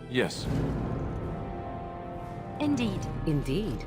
Yes. Indeed. Indeed.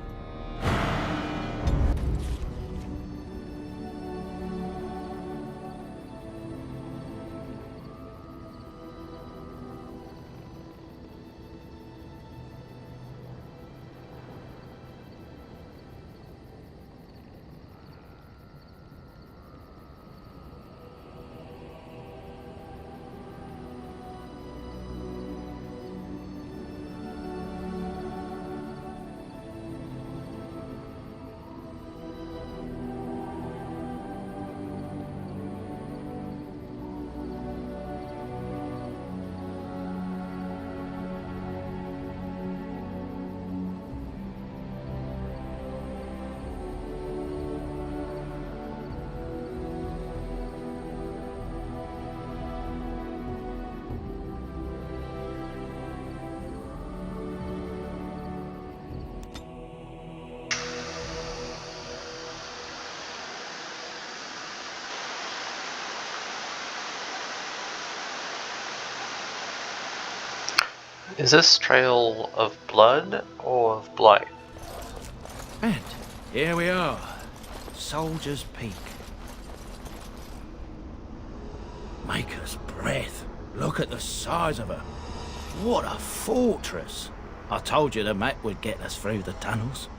Is this trail of blood or of blight? And here we are, Soldier's Peak. Maker's breath. Look at the size of her. What a fortress. I told you the map would get us through the tunnels.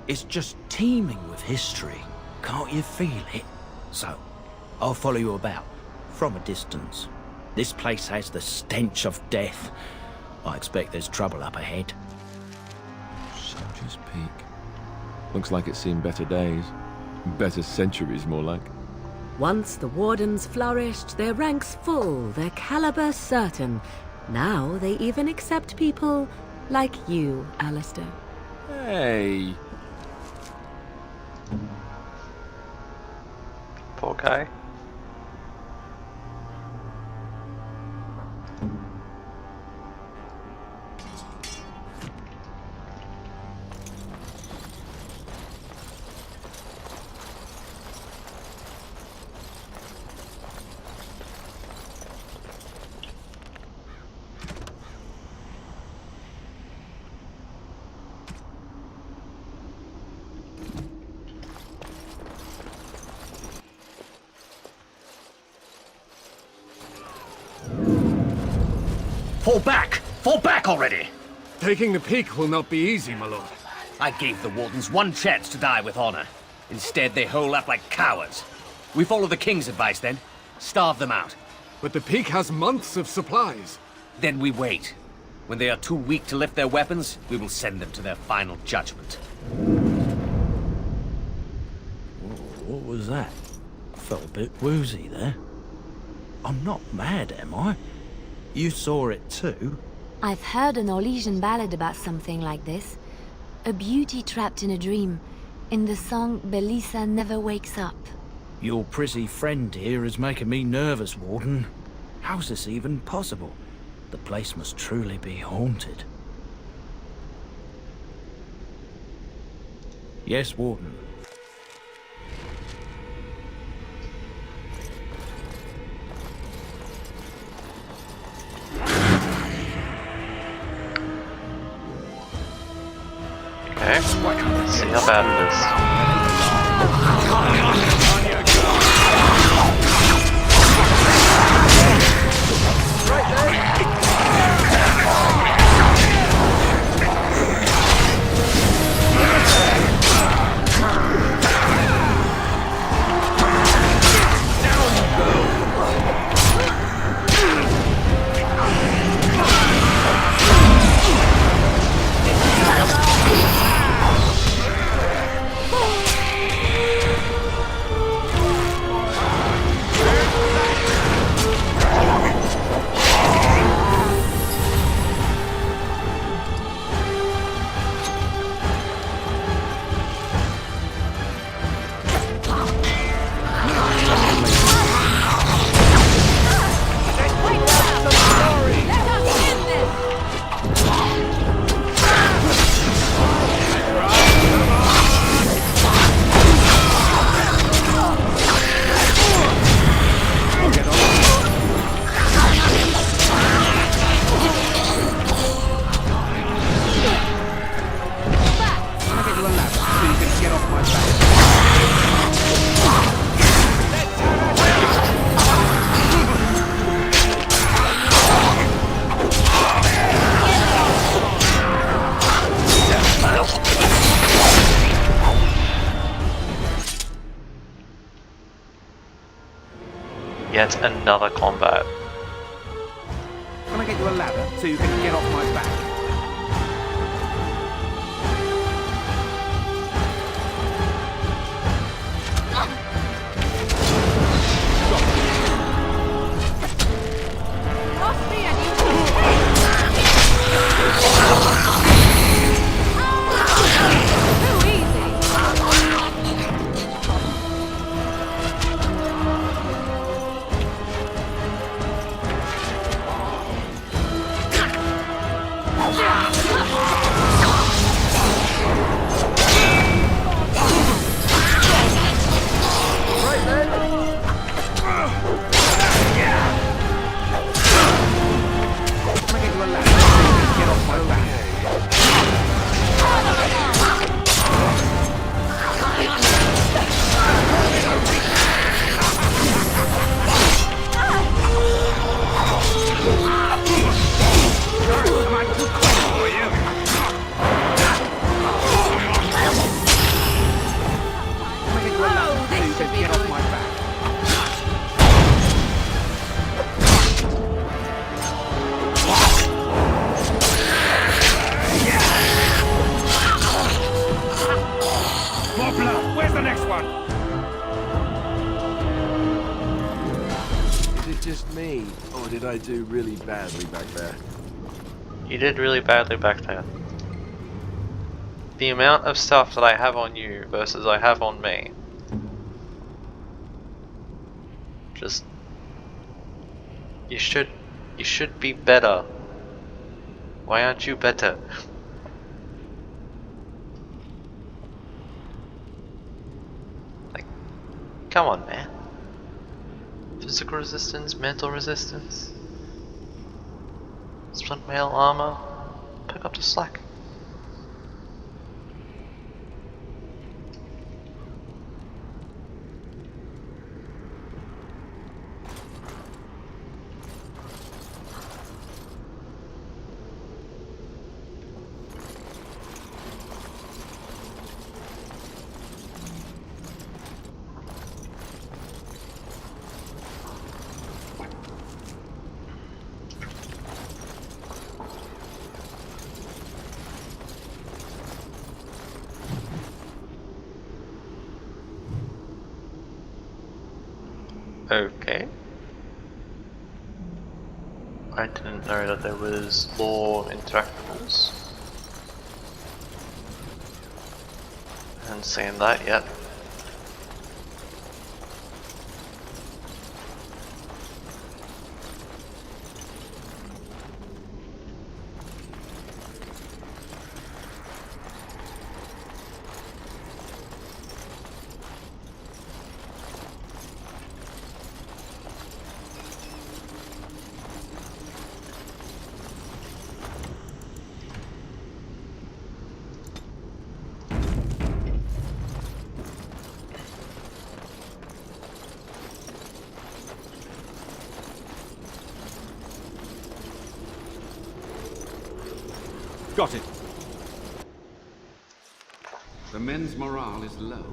It's just teeming with history. Can't you feel it? So, I'll follow you about, from a distance. This place has the stench of death. I expect there's trouble up ahead. Soldier's Peak. Looks like it's seen better days. Better centuries, more like. Once the wardens flourished, their ranks full, their caliber certain. Now they even accept people like you, Alistair. Hey! Poor guy. Fall back! Fall back already! Taking the peak will not be easy, my lord. I gave the wardens one chance to die with honor. Instead, they hole up like cowards. We follow the king's advice then. Starve them out. But the peak has months of supplies. Then we wait. When they are too weak to lift their weapons, we will send them to their final judgment. What was that? I felt a bit woozy there. I'm not mad, am I? You saw it too? I've heard an Orlesian ballad about something like this. A beauty trapped in a dream. In the song, Belisa never wakes up. Your prissy friend here is making me nervous, Warden. How's this even possible? The place must truly be haunted. Yes, Warden. Okay, let's see how bad it is. Yet another combat. Can I get you a ladder so you can get off my back? Where's the next one? Is it just me, or did I do really badly back there? You did really badly back there. The amount of stuff that I have on you versus I have on me. Just... You should be better. Why aren't you better? Like, come on, man. Physical resistance, mental resistance. Splint mail armor. Pick up the slack. Okay. I didn't know that there was lore interactables. I haven't seen that yet. Got it. The men's morale is low.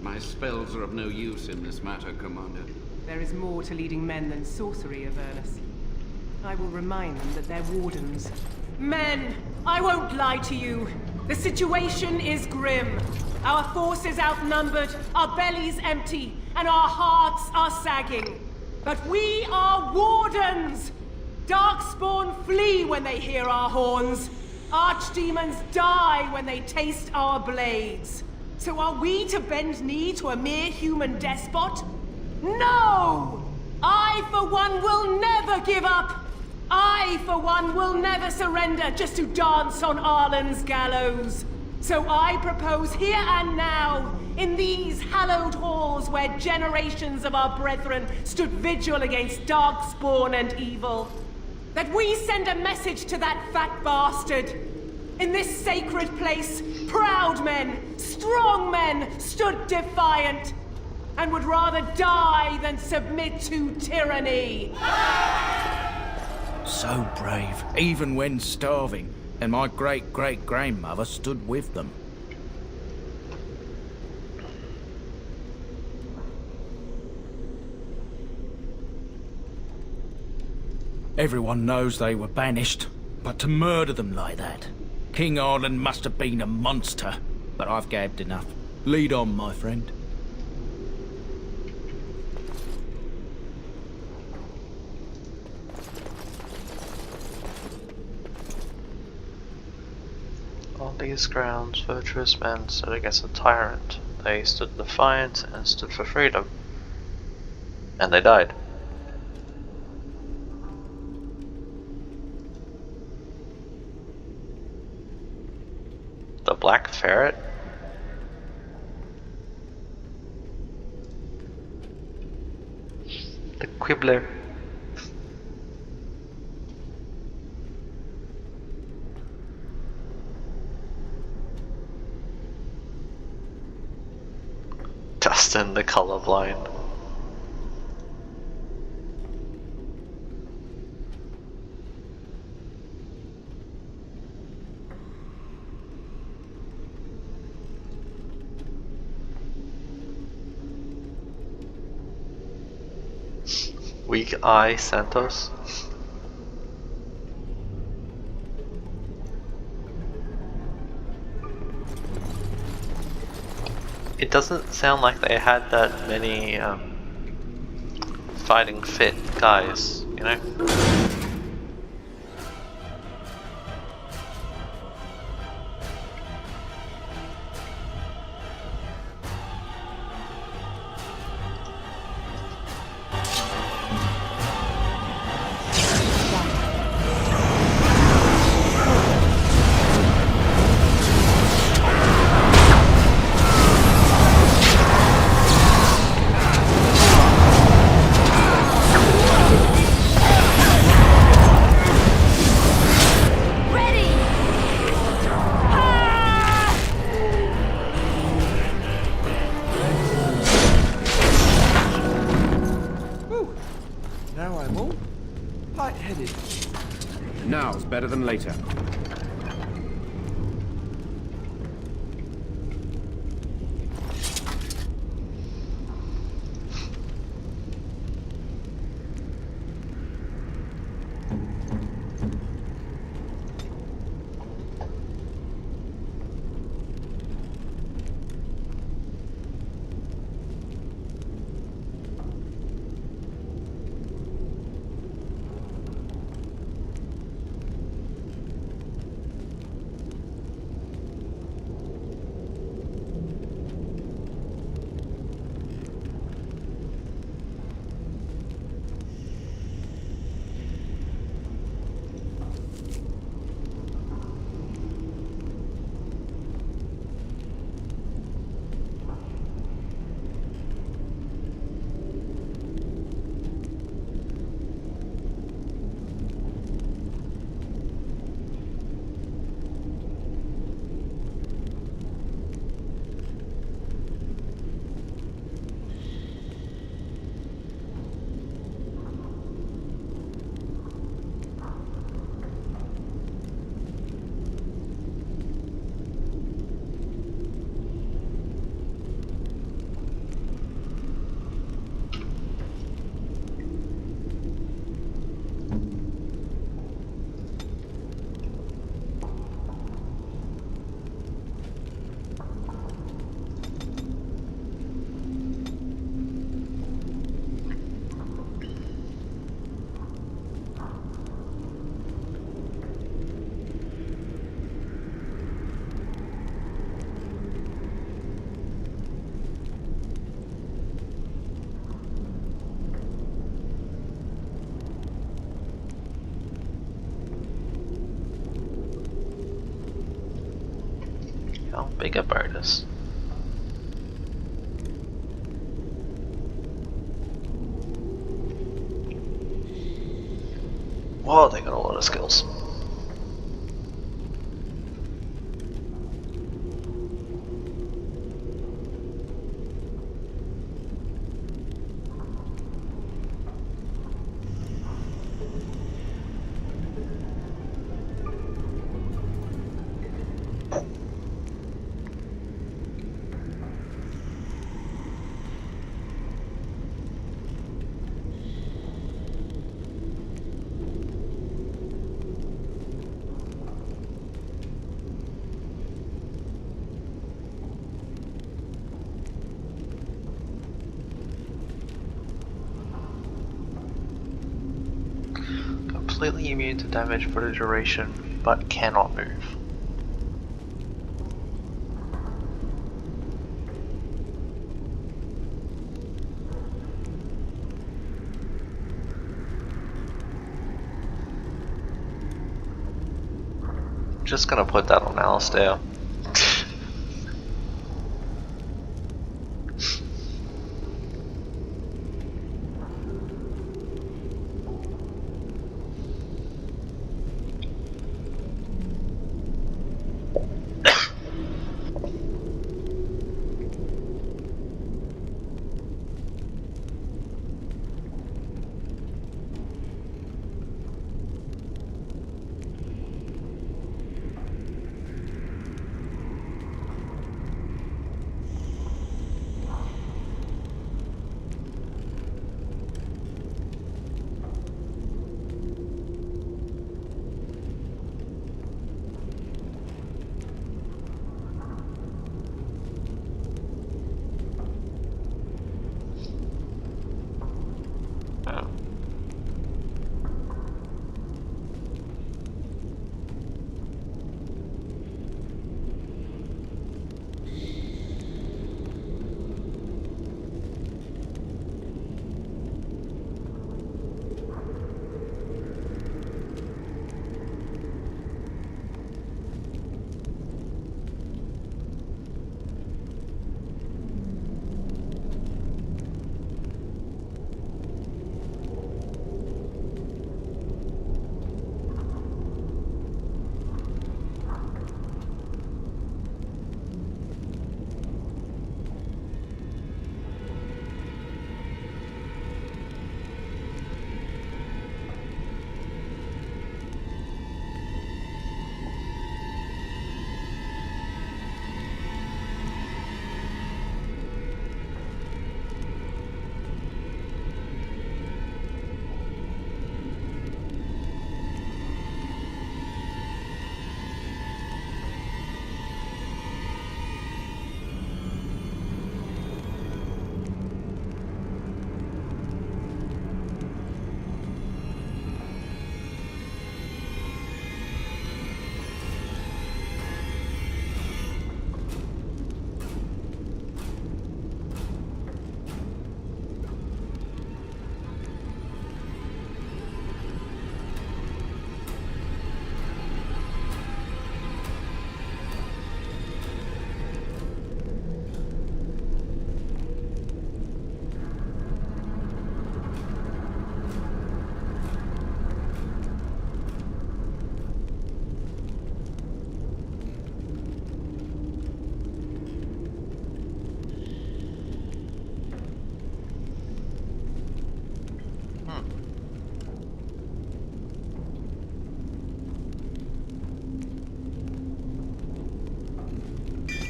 My spells are of no use in this matter, Commander. There is more to leading men than sorcery, Avernus. I will remind them that they're wardens. Men! I won't lie to you. The situation is grim. Our forces outnumbered, our bellies empty, and our hearts are sagging. But we are wardens! Darkspawn flee when they hear our horns. Archdemons die when they taste our blades. So are we to bend knee to a mere human despot? No! I, for one, will never give up! I, for one, will never surrender just to dance on Arlen's gallows. So I propose here and now, in these hallowed halls where generations of our brethren stood vigil against darkspawn and evil, that we send a message to that fat bastard. In this sacred place, proud men, strong men stood defiant, and would rather die than submit to tyranny. So brave, even when starving, and my great-great-grandmother stood with them. Everyone knows they were banished, but to murder them like that... King Ireland must have been a monster. But I've gabbed enough. Lead on, my friend. On these grounds, virtuous men stood against a tyrant. They stood defiant and stood for freedom. And they died. The Black Ferret? The Quibbler. Dustin the colorblind. Weak Eye Santos. It doesn't sound like they had that many fighting fit guys, you know? Now I'm all light-headed. Now's better than later. How big a bird is. Whoa, they got a lot of skills. completely immune to damage for the duration, but cannot move. Just gonna put that on Alistair.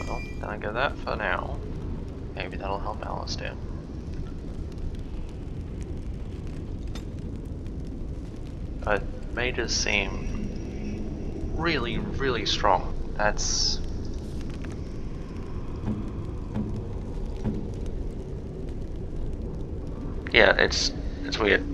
Well, gonna get that for now. Maybe that'll help Alistair. But mages seem really, really strong. That's... yeah, it's weird.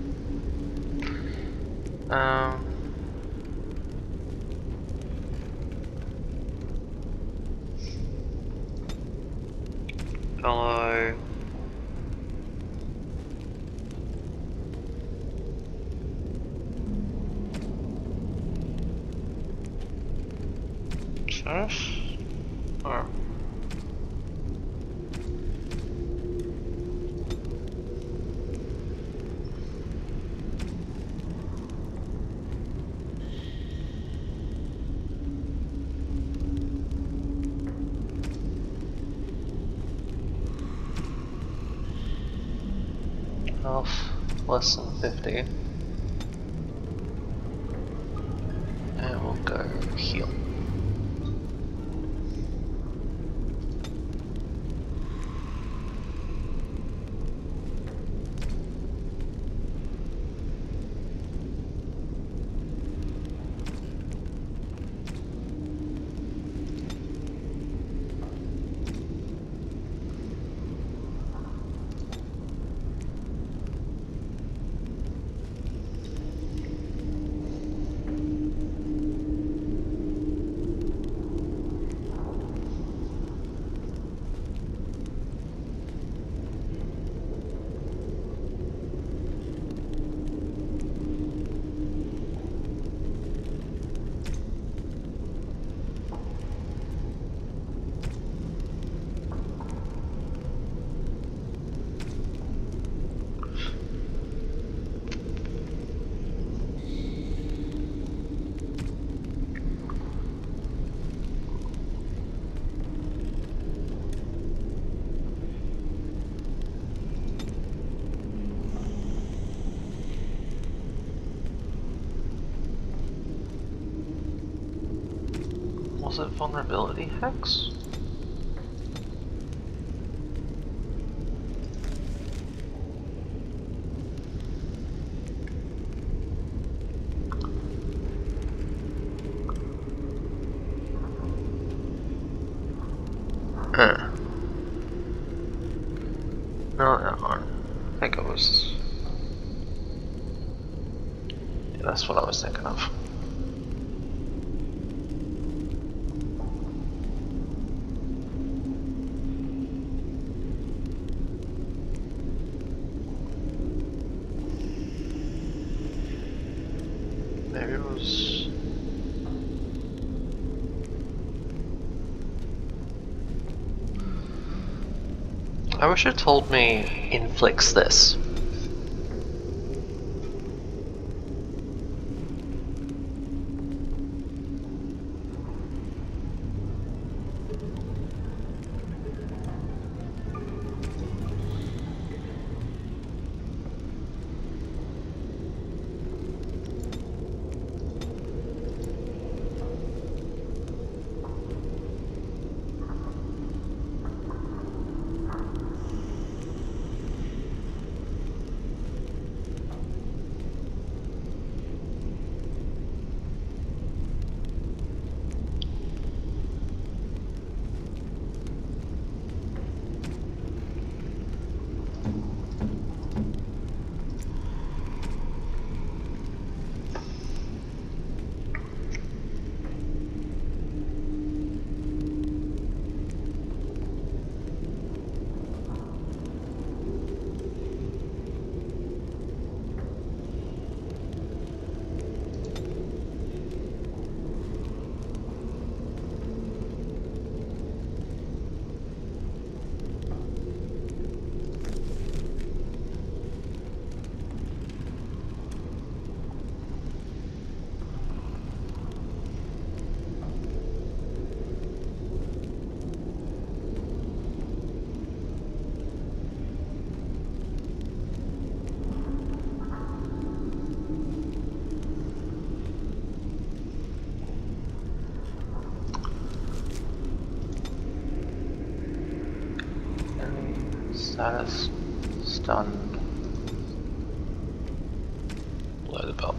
Follow. Sheriff? Or... health less than 50. And we'll go heal. Was it vulnerability hex? No, I think it was... Yeah, that's what I was thinking of. Maybe it was... I wish it told me inflicts this. Status stunned. Below the belt.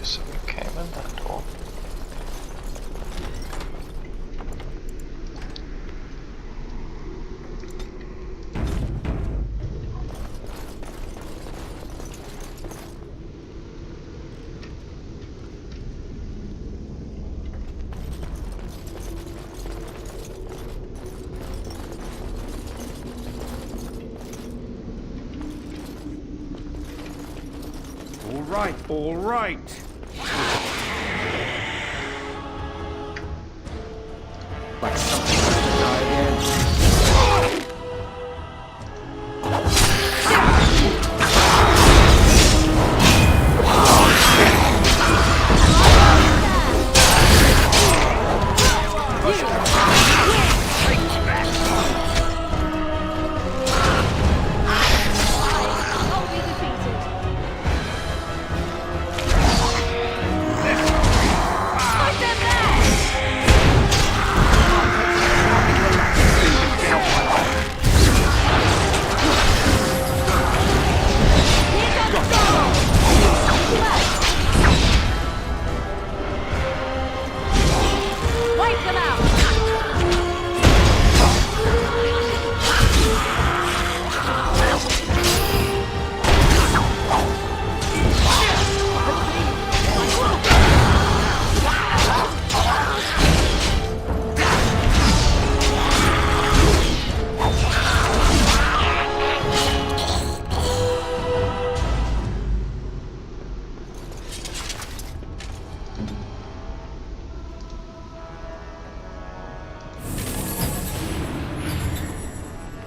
So we came in that door. All right. Like something has to die again.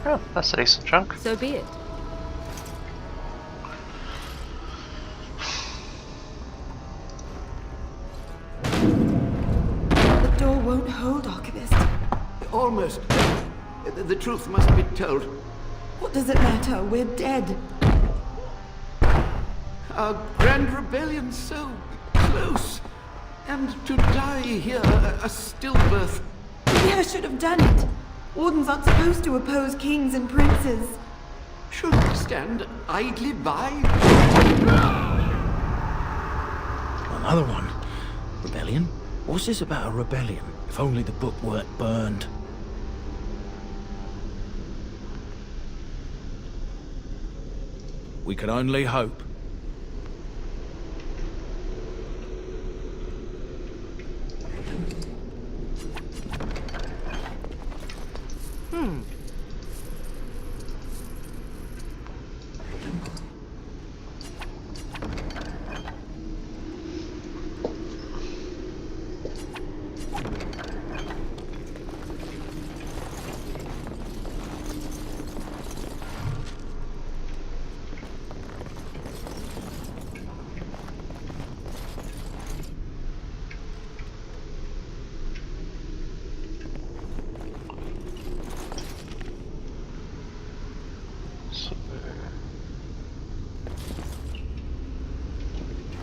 Oh, that's a decent chunk. So be it. The door won't hold, Archivist. Almost. The truth must be told. What does it matter? We're dead. Our grand rebellion so close. And to die here, a stillbirth. We never should have done it. Wardens aren't supposed to oppose kings and princes. Should we stand idly by? Another one. Rebellion? What's this about a rebellion? If only the book weren't burned. We can only hope.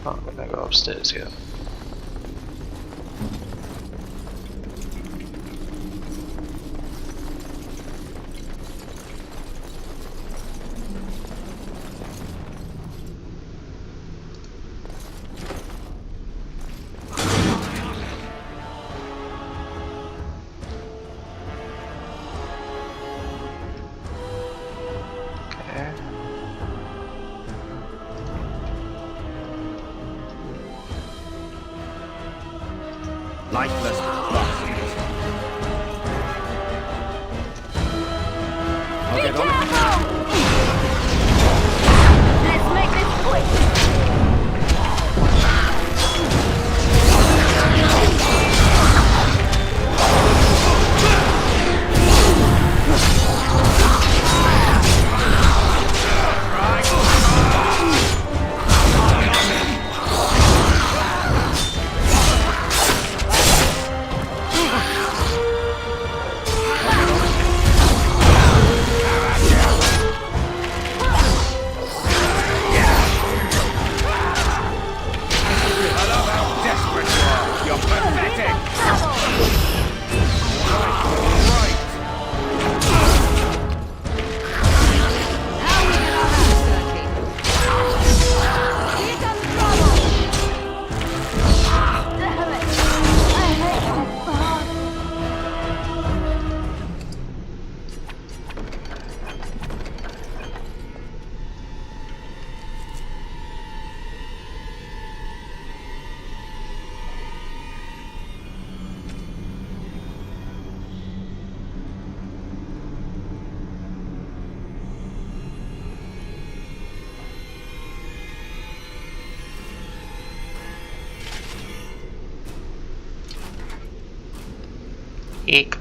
Oh, I'm gonna go upstairs here. Lifeless bastards. I'll get on it. Let's make this quick! Eek.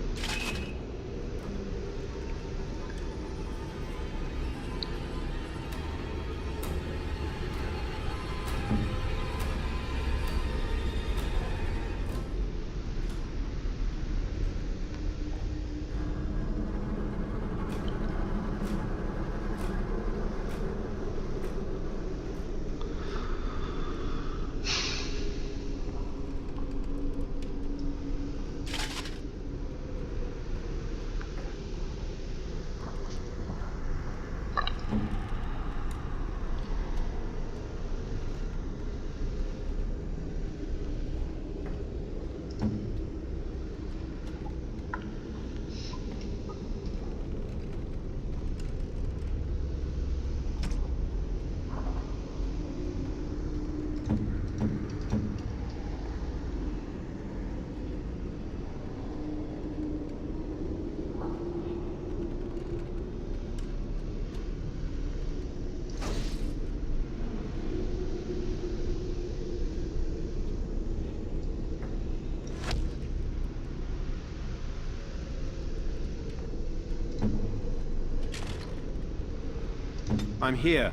I'm here.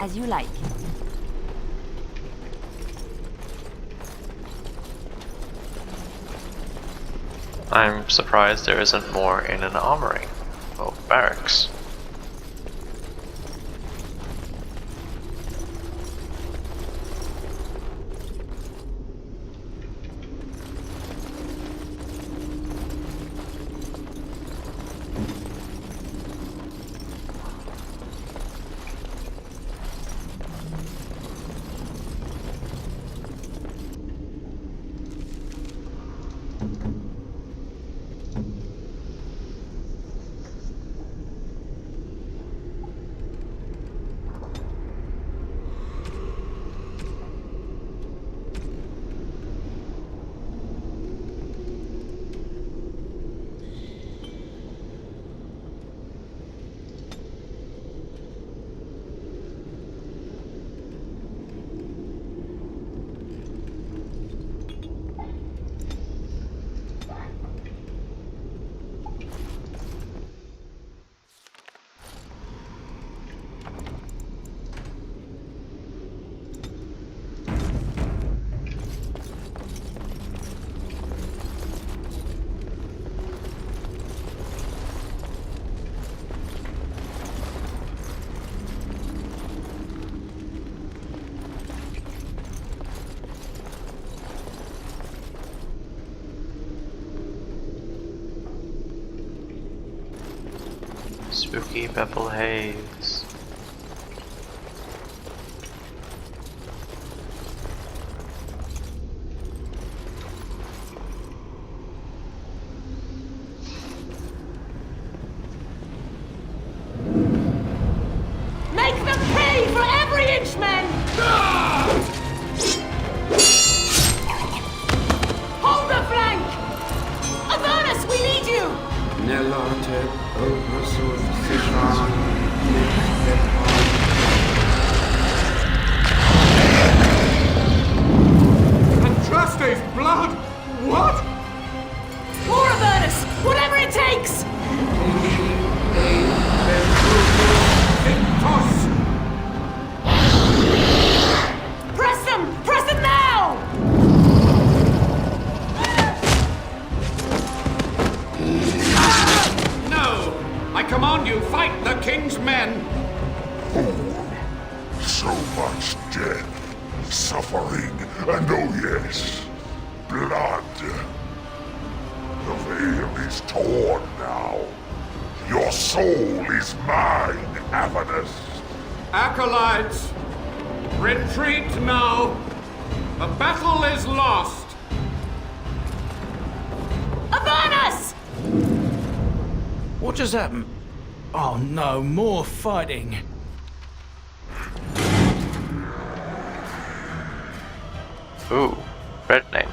As you like. I'm surprised there isn't more in an armory or barracks. Spooky purple haze. Make them pay for every inch, men! Hold the flank! Avernus, we need you! Nelarte, Obrasur, Andraste's blood! What? More Avernus! Whatever it takes! Press them! Press them now! No! I command you, fight the king's men! So much death, suffering, and oh yes, blood. The veil is torn now. Your soul is mine, Avernus. Acolytes, retreat now. The battle is lost. Avernus! What just happened? Oh no, more fighting. Ooh, red name.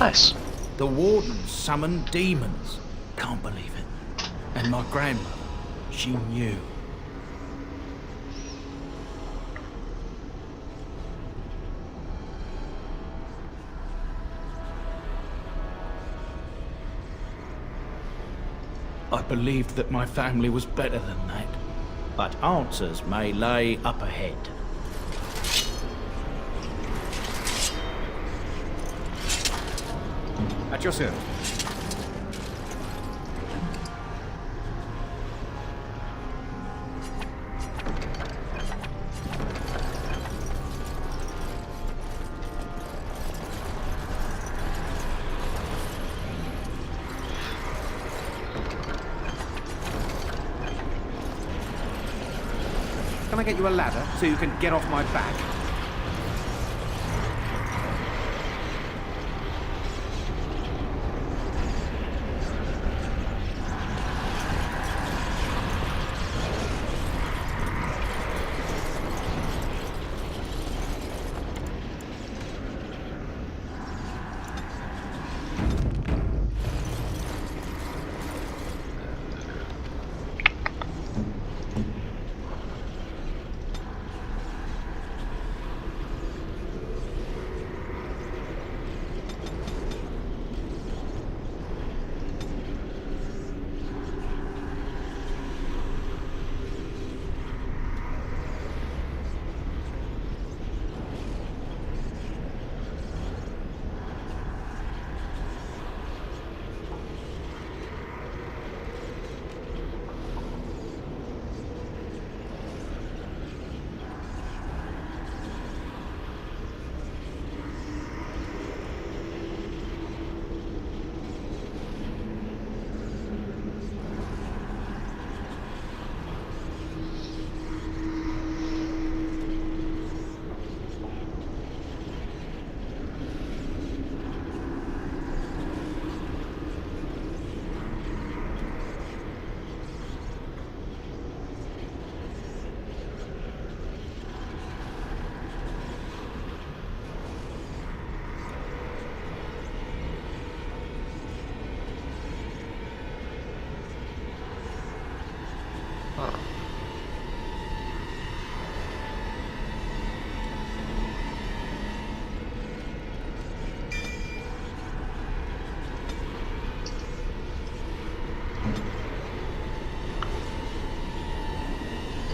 Nice. The wardens summoned demons. Can't believe it. And my grandmother, she knew. I believed that my family was better than that. But answers may lay up ahead. At your service. Can I get you a ladder so you can get off my back?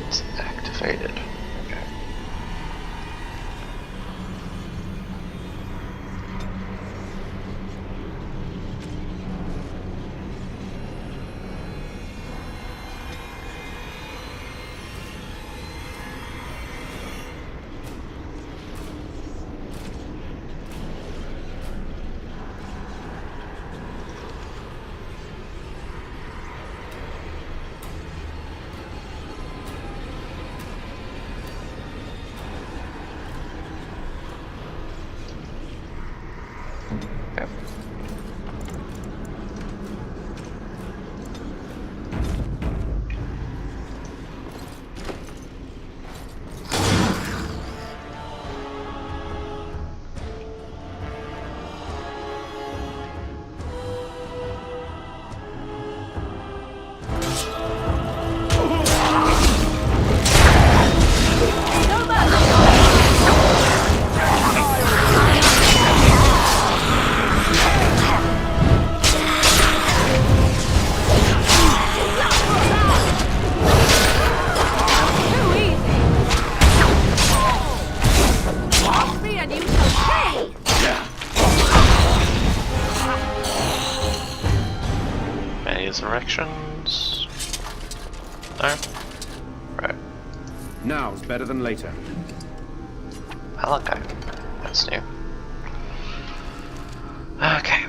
It's activated. Okay. Yep. Any resurrections? No? Right. Now's better than later. Okay. That's new. Okay.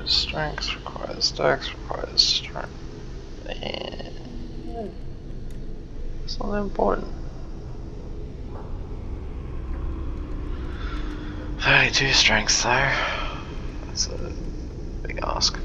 Strength requires dex, requires strength. And it's not that important. 32 strength though. That's a big ask.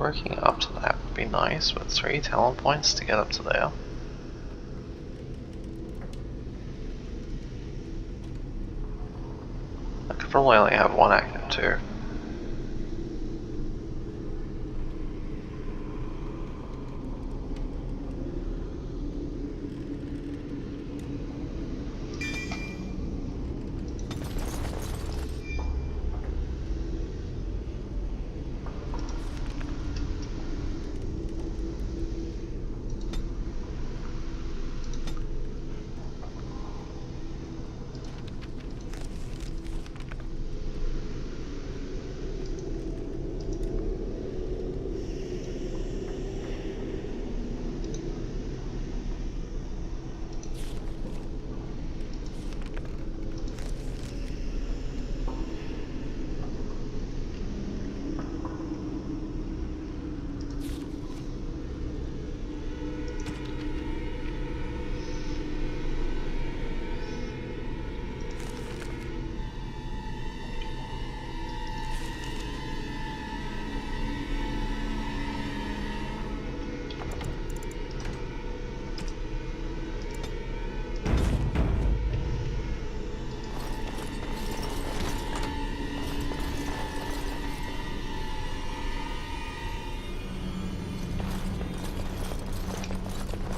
Working up to that would be nice, with 3 talent points to get up to there. I could probably only have 1 active too.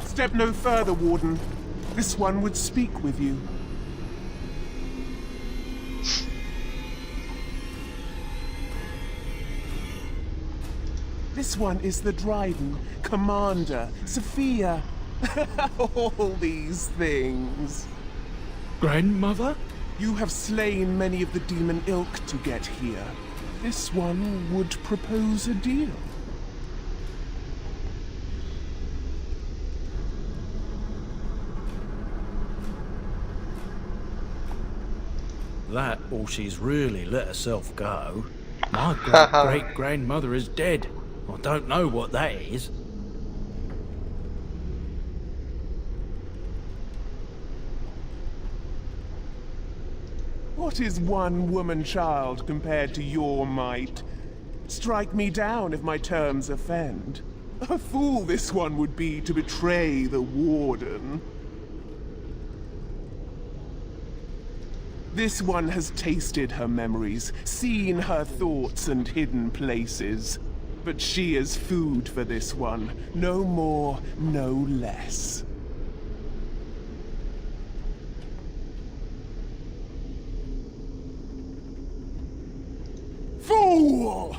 Step no further, Warden. This one would speak with you. This one is the Dryden, Commander, Sophia. All these things. Grandmother? You have slain many of the demon ilk to get here. This one would propose a deal. That, or she's really let herself go. My great-great-grandmother is dead. I don't know what that is. What is one woman child compared to your might? Strike me down if my terms offend. A fool this one would be to betray the Warden. This one has tasted her memories, seen her thoughts and hidden places. But she is food for this one, no more, no less. Fool!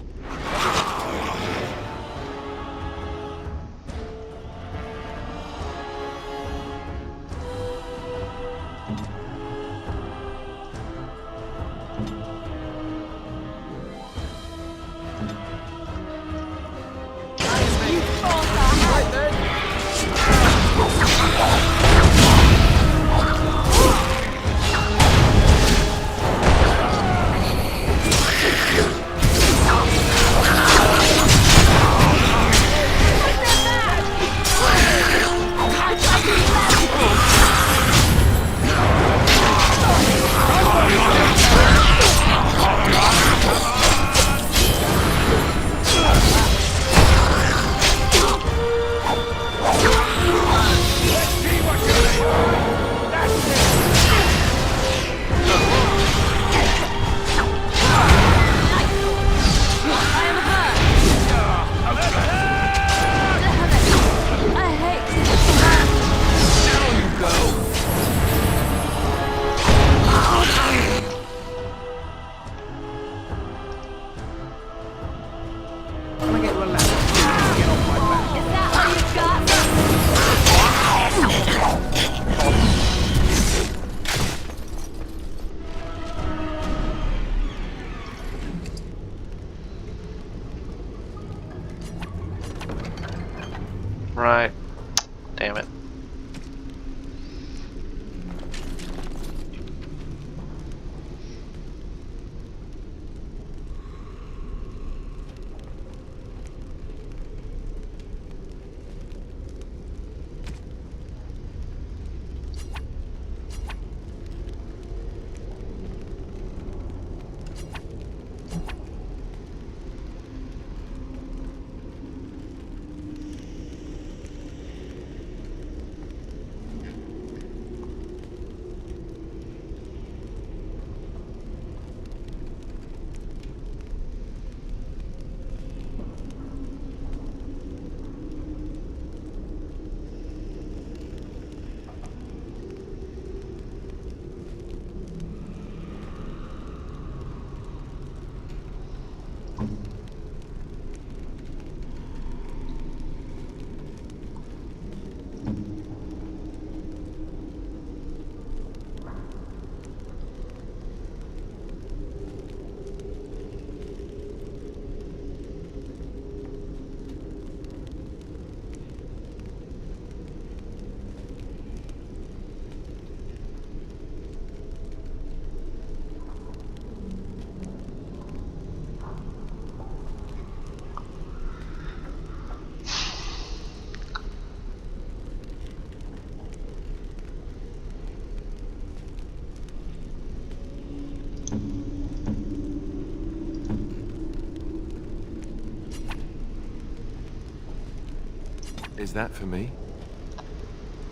Is that for me?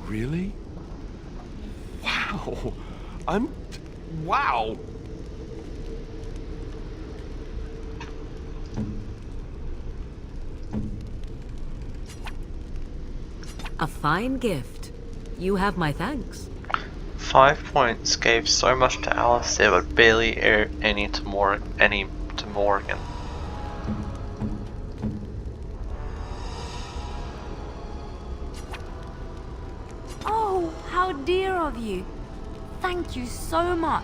Really? Wow! Wow! A fine gift. You have my thanks. 5 points gave so much to Alistair, but barely any to Morgan. Oh, how dear of you. Thank you so much.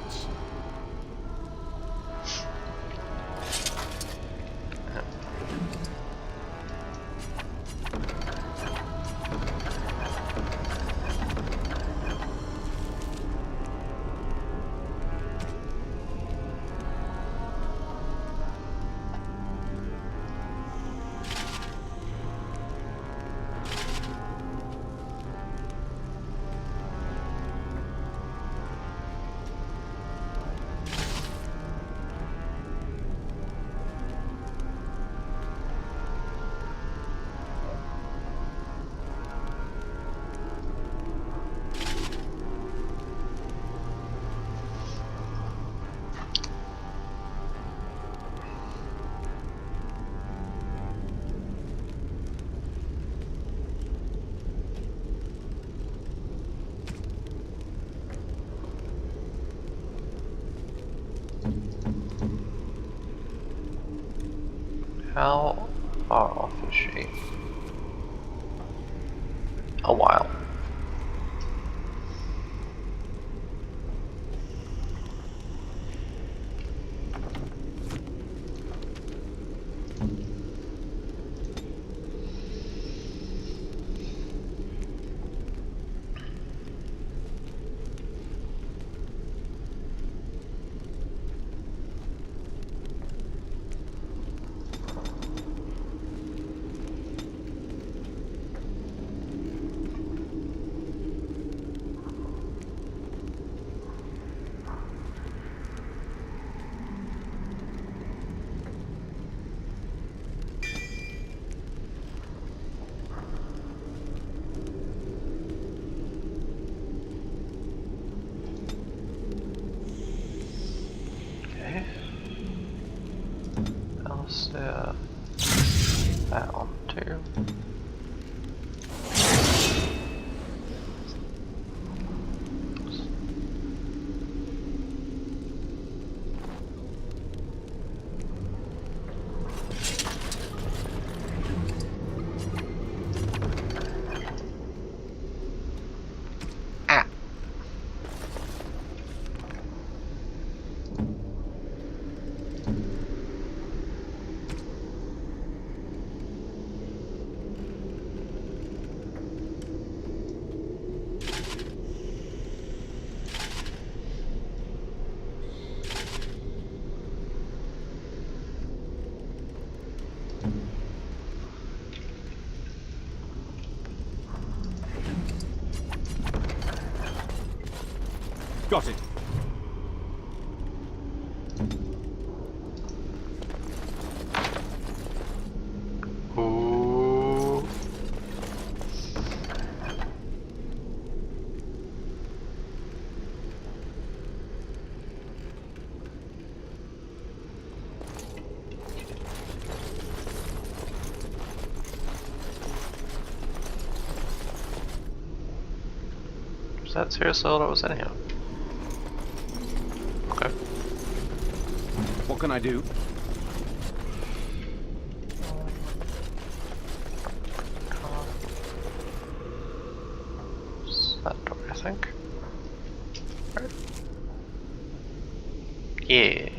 How far off is she? A while. Alistair down to Got it. Ooh. Was that seriously all that was in here? Okay. What can I do? That door, I think. Right. Yeah.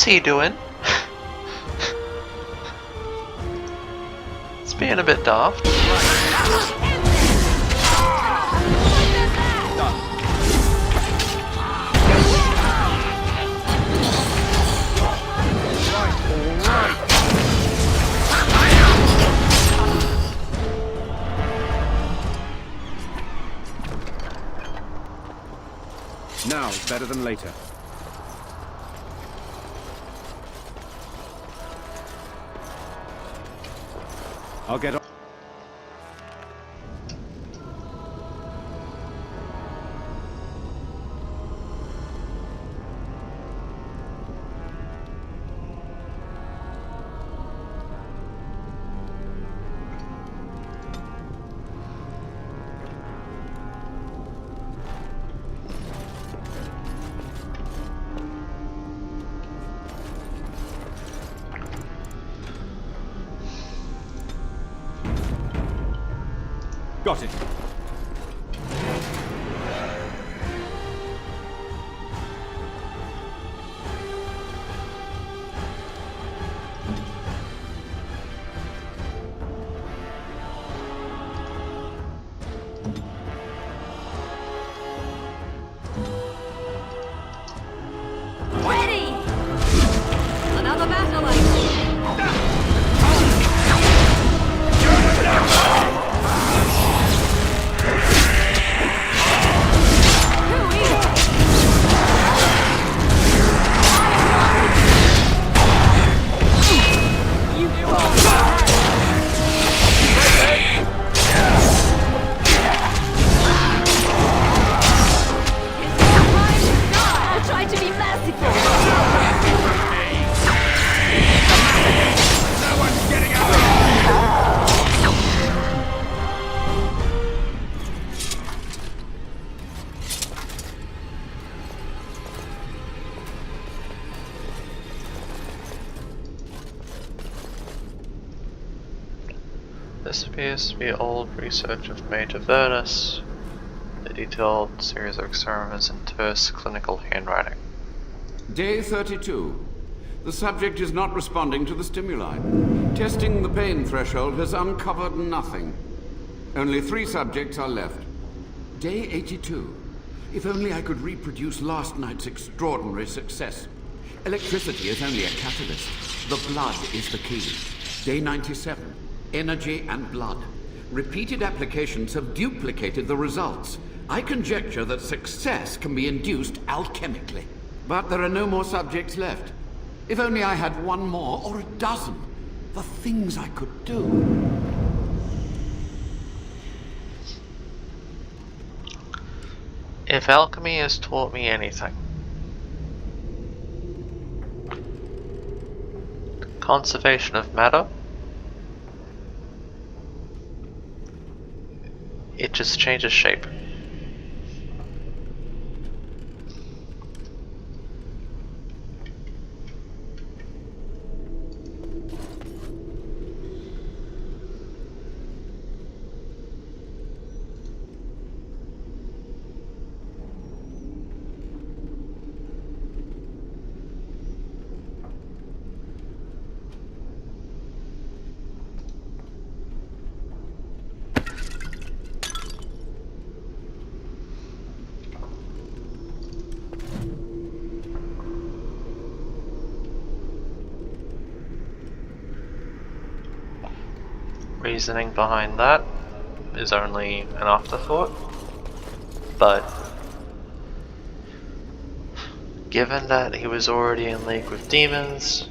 What's he doing? It's being a bit daft. Now is better than later. I'll get on. Got it. Ready! Another battle, I see. I'll try to be merciful. This appears to be old research of Mage Avernus, a detailed series of experiments in terse clinical handwriting. Day 32. The subject is not responding to the stimuli. Testing the pain threshold has uncovered nothing. Only 3 subjects are left. Day 82. If only I could reproduce last night's extraordinary success. Electricity is only a catalyst. The blood is the key. Day 97. Energy and blood. Repeated applications have duplicated the results. I conjecture that success can be induced alchemically. But there are no more subjects left. If only I had 1 more or a dozen. The things I could do. If alchemy has taught me anything, conservation of matter, it just changes shape. Reasoning behind that is only an afterthought, but given that he was already in league with demons,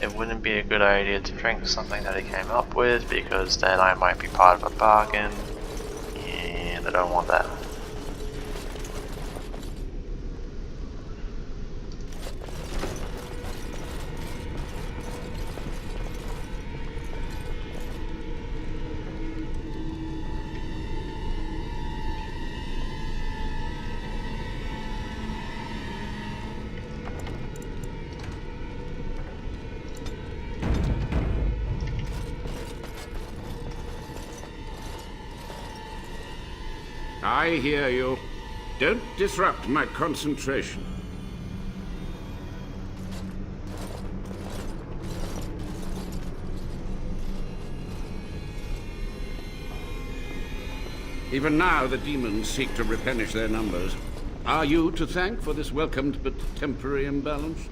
it wouldn't be a good idea to drink something that he came up with, because then I might be part of a bargain, and I don't want that. I hear you. Don't disrupt my concentration. Even now, the demons seek to replenish their numbers. Are you to thank for this welcomed but temporary imbalance?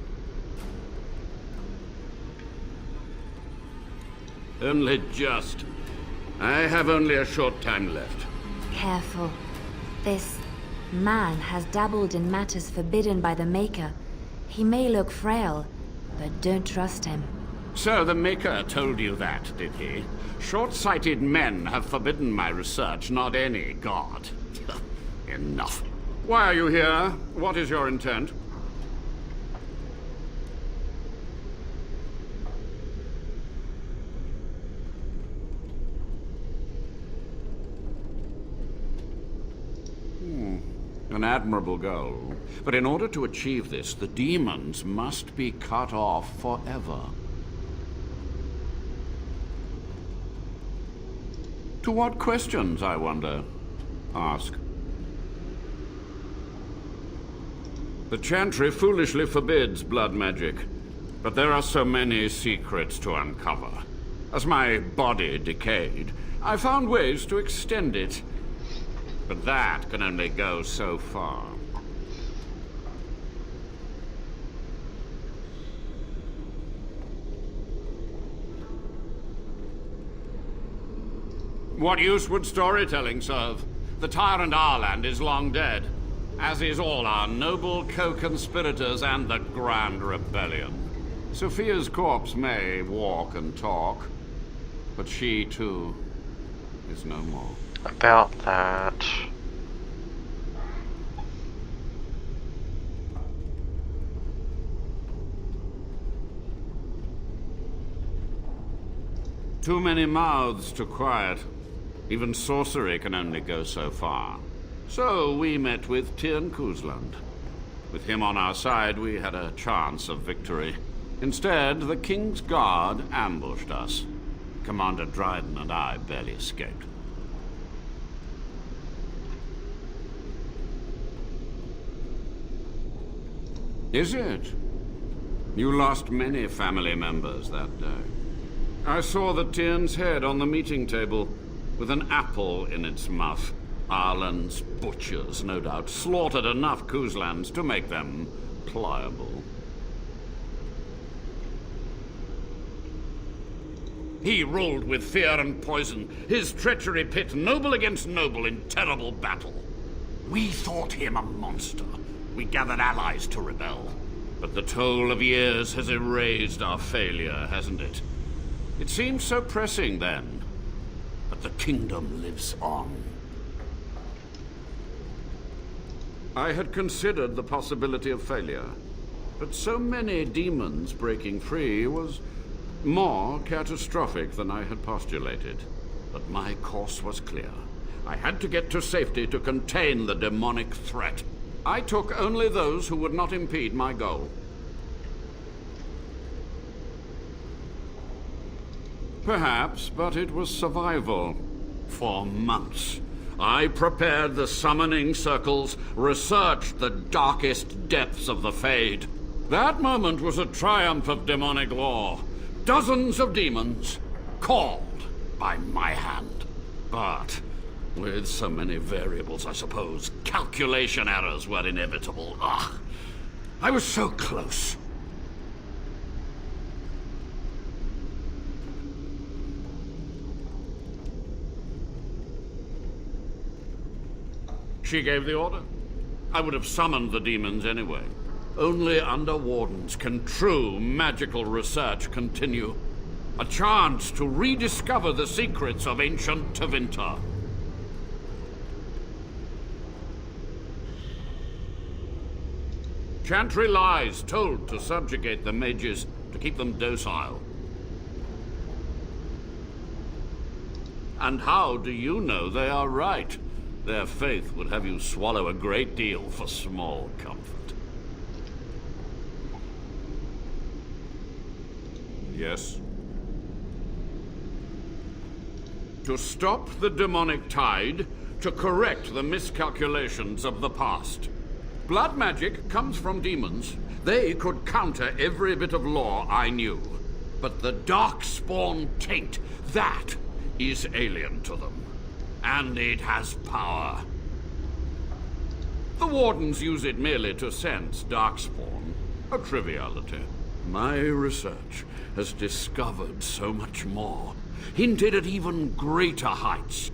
Only just. I have only a short time left. Careful. This man has dabbled in matters forbidden by the Maker. He may look frail, but don't trust him. So the Maker told you that, did he? Short-sighted men have forbidden my research, not any god. Enough. Why are you here? What is your intent? An admirable goal. But in order to achieve this, the demons must be cut off forever. To what questions, I wonder? Ask. The Chantry foolishly forbids blood magic, but there are so many secrets to uncover. As my body decayed, I found ways to extend it. But that can only go so far. What use would storytelling serve? The tyrant Arland is long dead, as is all our noble co-conspirators and the Grand Rebellion. Sophia's corpse may walk and talk, but she, too, is no more. About that... Too many mouths to quiet. Even sorcery can only go so far. So we met with Tirn Kuzland. With him on our side, we had a chance of victory. Instead, the King's Guard ambushed us. Commander Dryden and I barely escaped. Is it? You lost many family members that day. I saw the Tyrn's head on the meeting table, with an apple in its mouth. Arland's butchers, no doubt, slaughtered enough Kuzlands to make them pliable. He ruled with fear and poison, his treachery pit noble against noble in terrible battle. We thought him a monster. We gathered allies to rebel. But the toll of years has erased our failure, hasn't it? It seemed so pressing then, but the kingdom lives on. I had considered the possibility of failure, but so many demons breaking free was more catastrophic than I had postulated. But my course was clear. I had to get to safety to contain the demonic threat. I took only those who would not impede my goal. Perhaps, but it was survival. For months, I prepared the summoning circles, researched the darkest depths of the Fade. That moment was a triumph of demonic law. Dozens of demons, called by my hand. But with so many variables, I suppose, calculation errors were inevitable. Ugh. I was so close. She gave the order. I would have summoned the demons anyway. Only under wardens can true magical research continue. A chance to rediscover the secrets of ancient Tevinter. Chantry lies told to subjugate the mages, to keep them docile. And how do you know they are right? Their faith would have you swallow a great deal for small comfort. Yes? To stop the demonic tide, to correct the miscalculations of the past. Blood magic comes from demons. They could counter every bit of law I knew. But the darkspawn taint, that is alien to them. and it has power. The wardens use it merely to sense darkspawn, a triviality. My research has discovered so much more, hinted at even greater heights.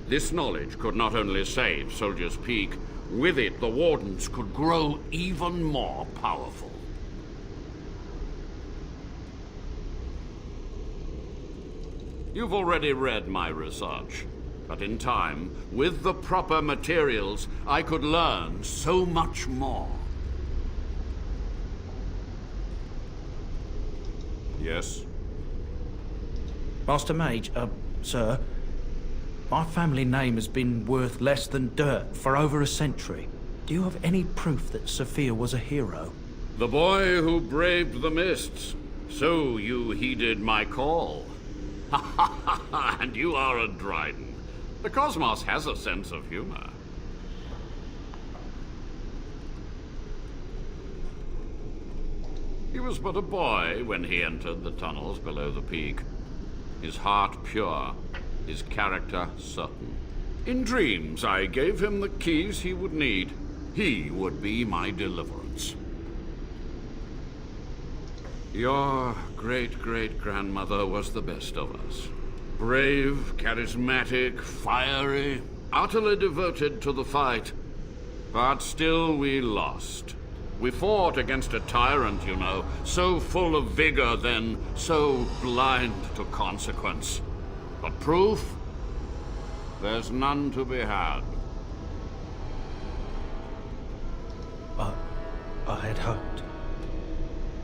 This knowledge could not only save Soldier's Peak, with it the wardens could grow even more powerful. You've already read my research, but in time, with the proper materials, I could learn so much more. Yes? Master Mage, sir, my family name has been worth less than dirt for over a century. Do you have any proof that Sophia was a hero? The boy who braved the mists. So you heeded my call. Ha ha ha ha, and you are a Dryden. The cosmos has a sense of humor. He was but a boy when he entered the tunnels below the peak. His heart pure, his character certain. In dreams, I gave him the keys he would need. He would be my deliverance. Your great-great-grandmother was the best of us. Brave, charismatic, fiery, utterly devoted to the fight. But still we lost. We fought against a tyrant, you know, so full of vigor then, so blind to consequence. But proof? There's none to be had. I had hoped.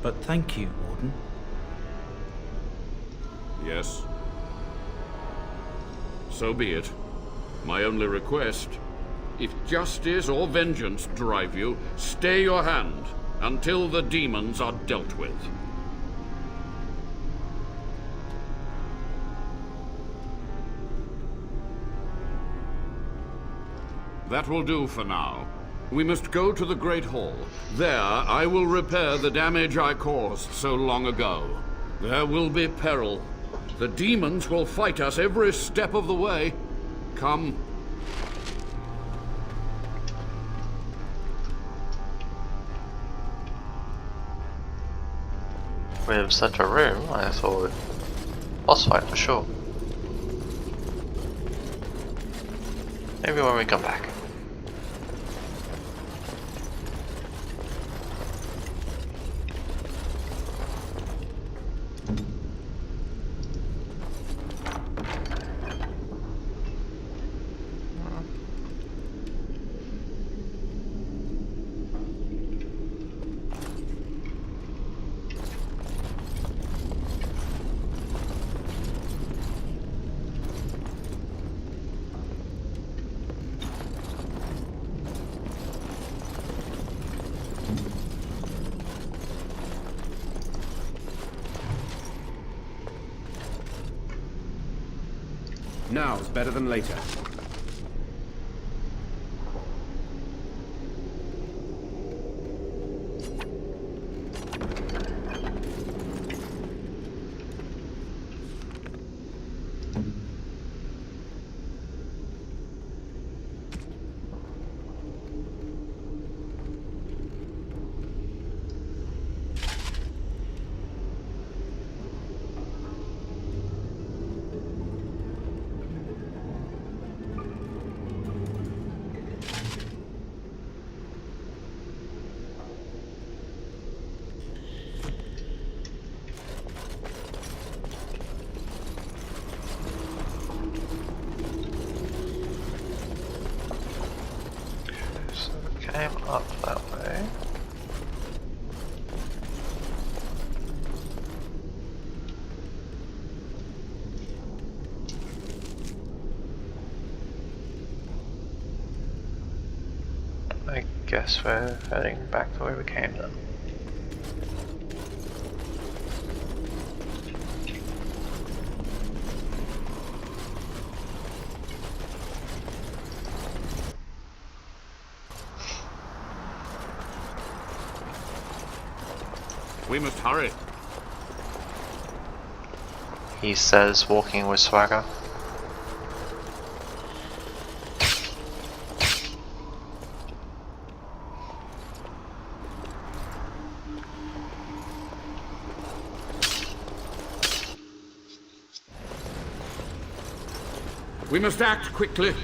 But thank you, Warden. Yes. So be it. My only request, if justice or vengeance drive you, stay your hand until the demons are dealt with. That will do for now. We must go to the Great Hall. There, I will repair the damage I caused so long ago. There will be peril. The demons will fight us every step of the way. Come. With such a room, I thought boss fight for sure. Maybe when we come back. Now is better than later. Came up that way. I guess we're heading back the way we came then. We must hurry. He says, walking with swagger. We must act quickly.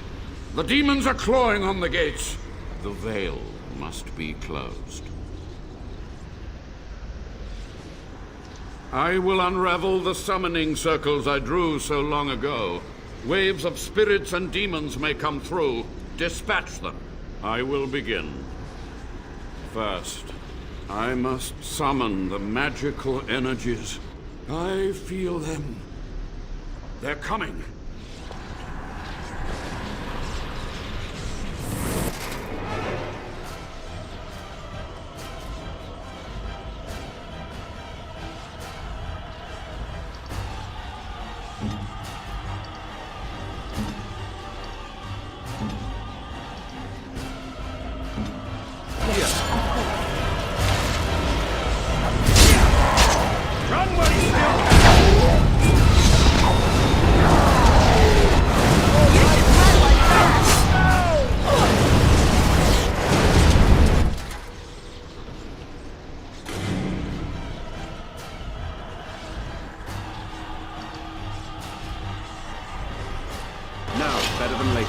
The demons are clawing on the gates. The veil must be closed. I will unravel the summoning circles I drew so long ago. Waves of spirits and demons may come through. Dispatch them. I will begin. First, I must summon the magical energies. I feel them. They're coming. Better than later.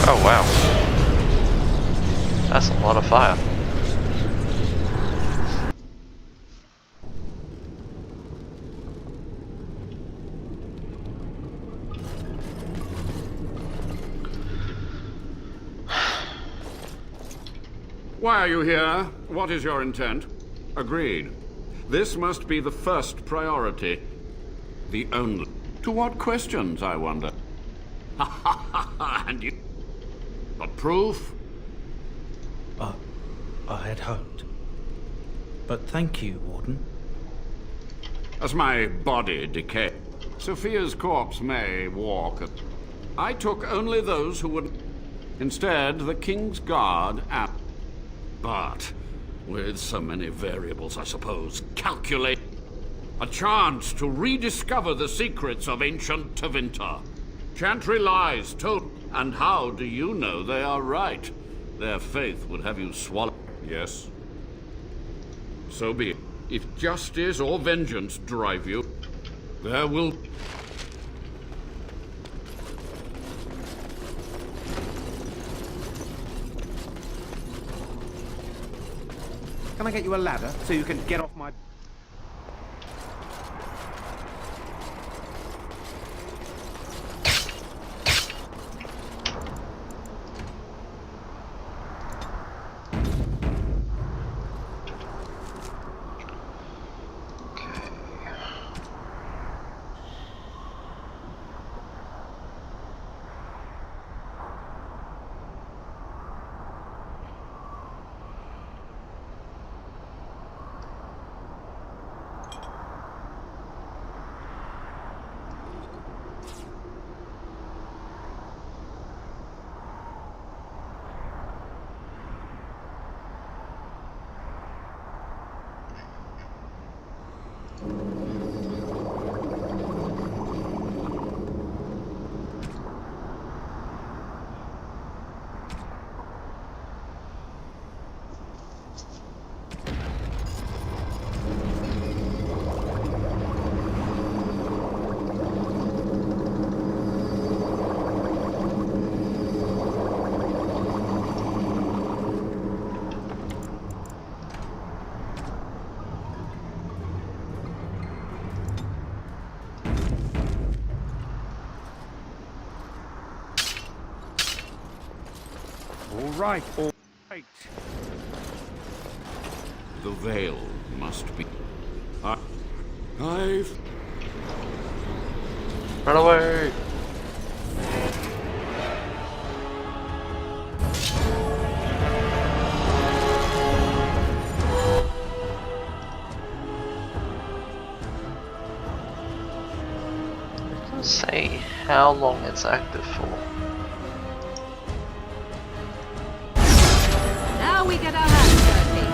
Oh wow. That's a lot of fire. Why are you here? What is your intent? Agreed. This must be the first priority. The only... To what questions, I wonder? Ha ha ha ha! And you... But proof? I had hoped. But thank you, Warden. As my body decayed, Sophia's corpse may walk. I took only those who would... Instead, the King's Guard and... But, with so many variables, I suppose, calculate... A chance to rediscover the secrets of ancient Tevinter. Chantry lies told... And how do you know they are right? Their faith would have you swallow... Yes. So be it. If justice or vengeance drive you, there will... Can I get you a ladder so you can get off my... All right. The veil must be... I've... Run away! It doesn't say how long it's active for. Now we get our hands dirty.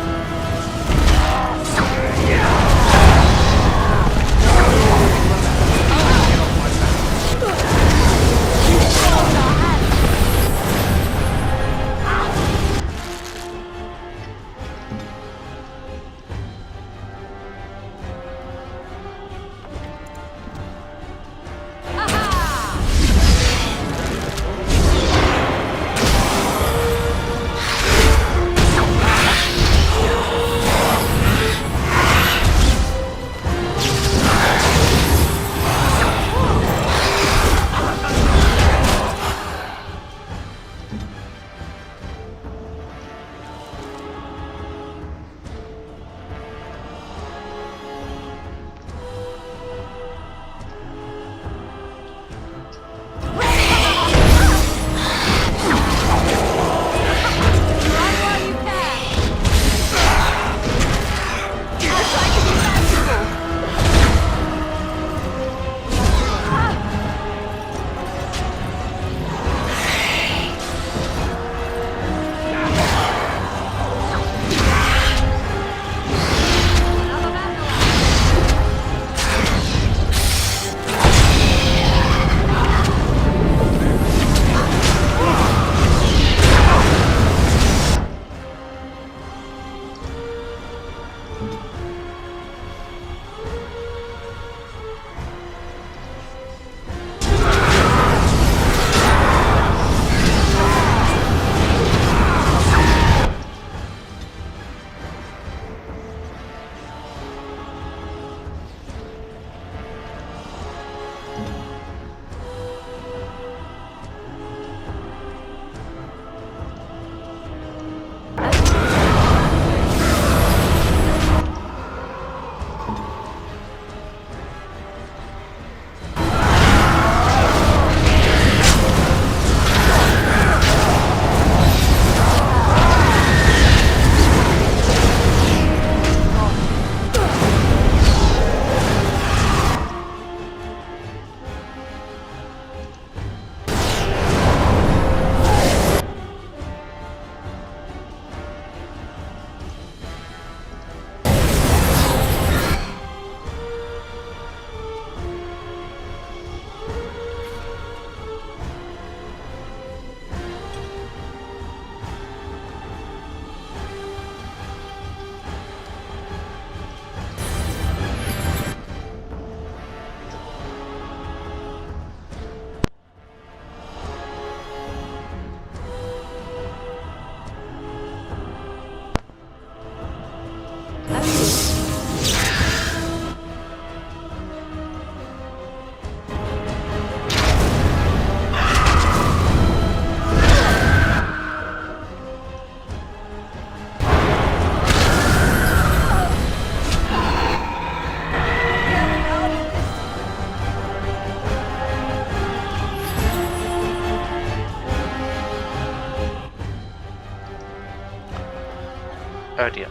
Oh dear.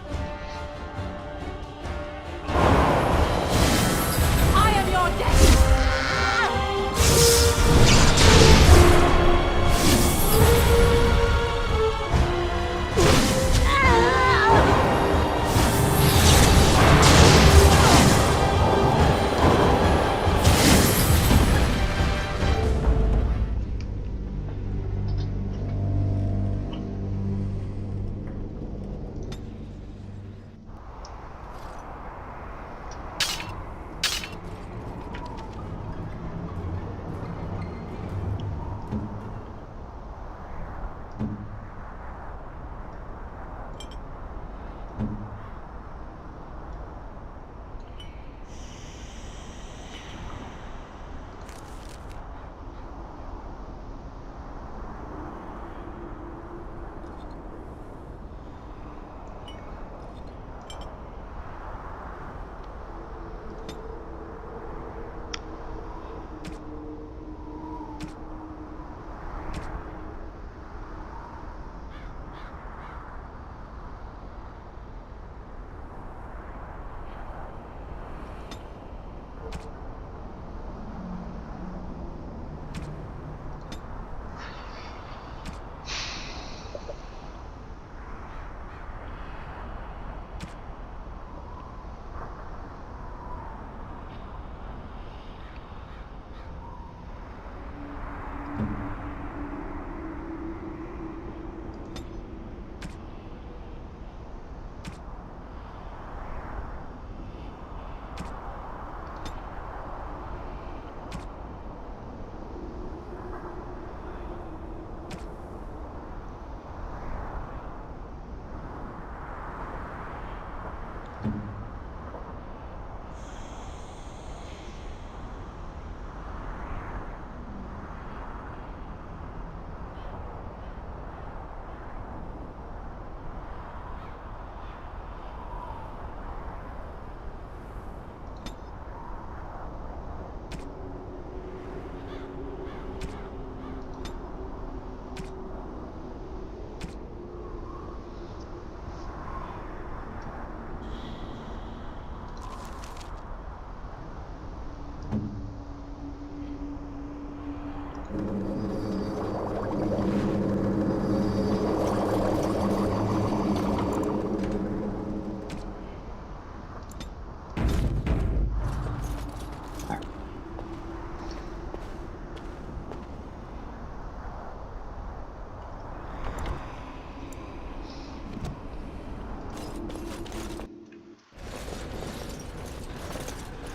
I am your death!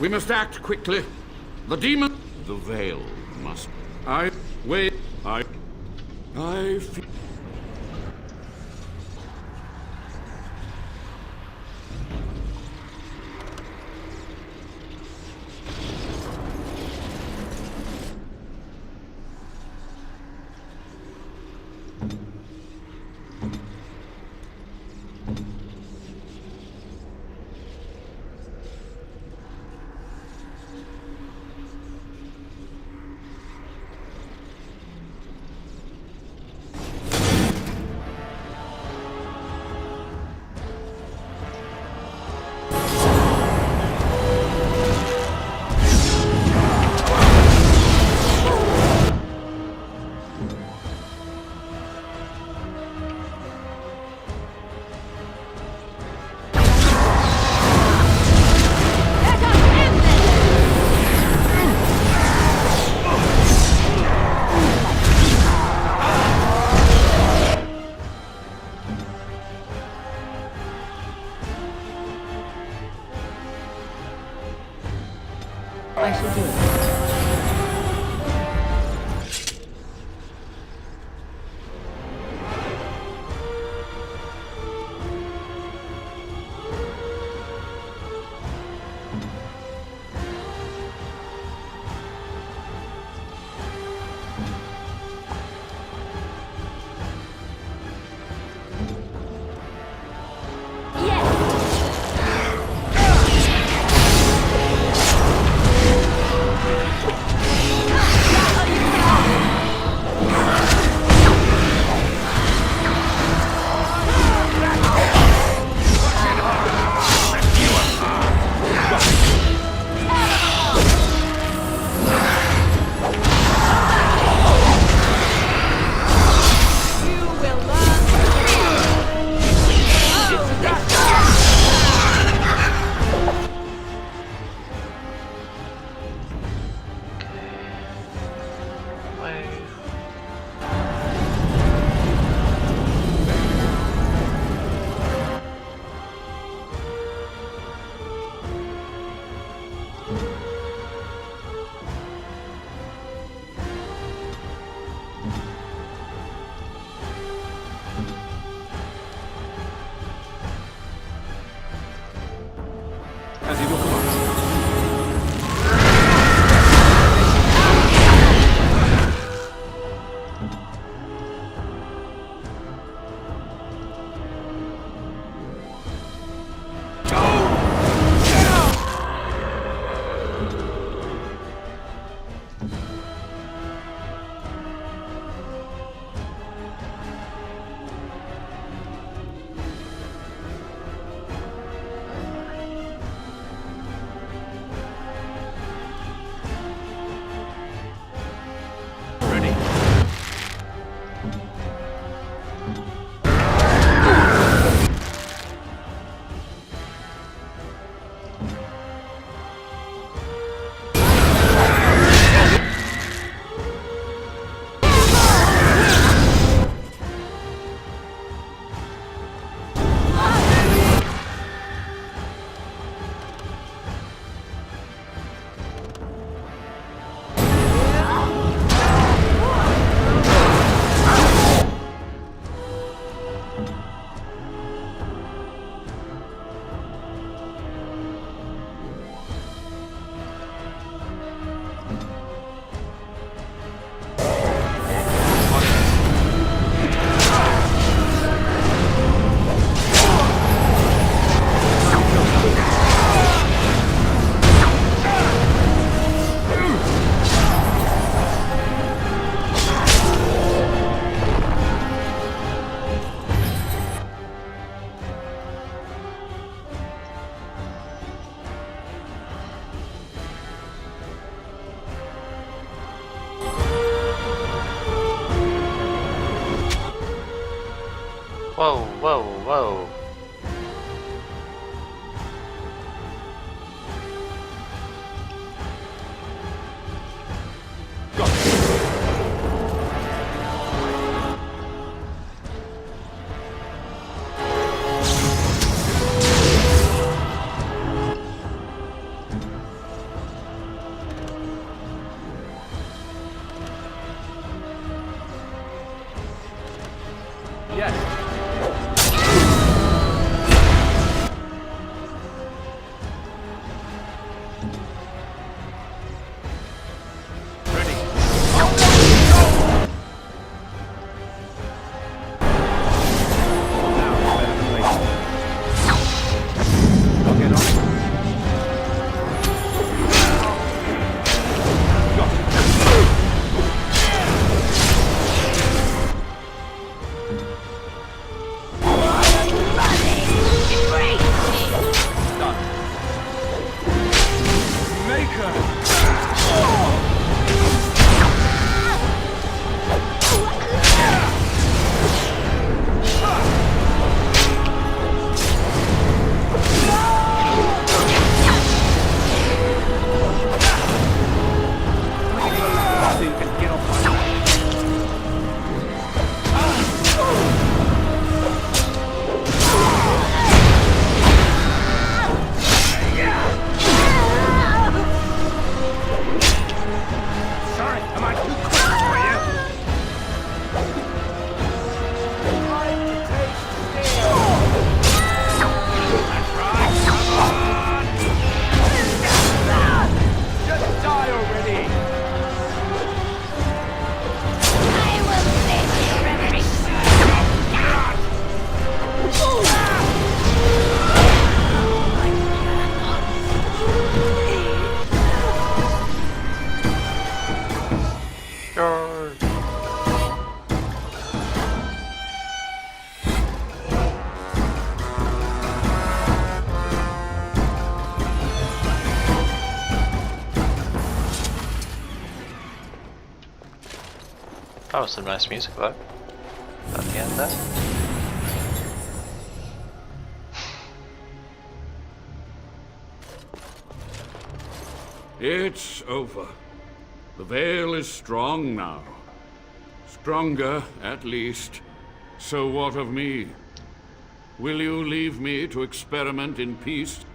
We must act quickly. The demon... The veil must... I feel... I shall do it. Whoa, whoa, whoa. That was some nice music though. At the end there. It's over. The veil is strong now. Stronger, at least. So what of me? Will you leave me to experiment in peace?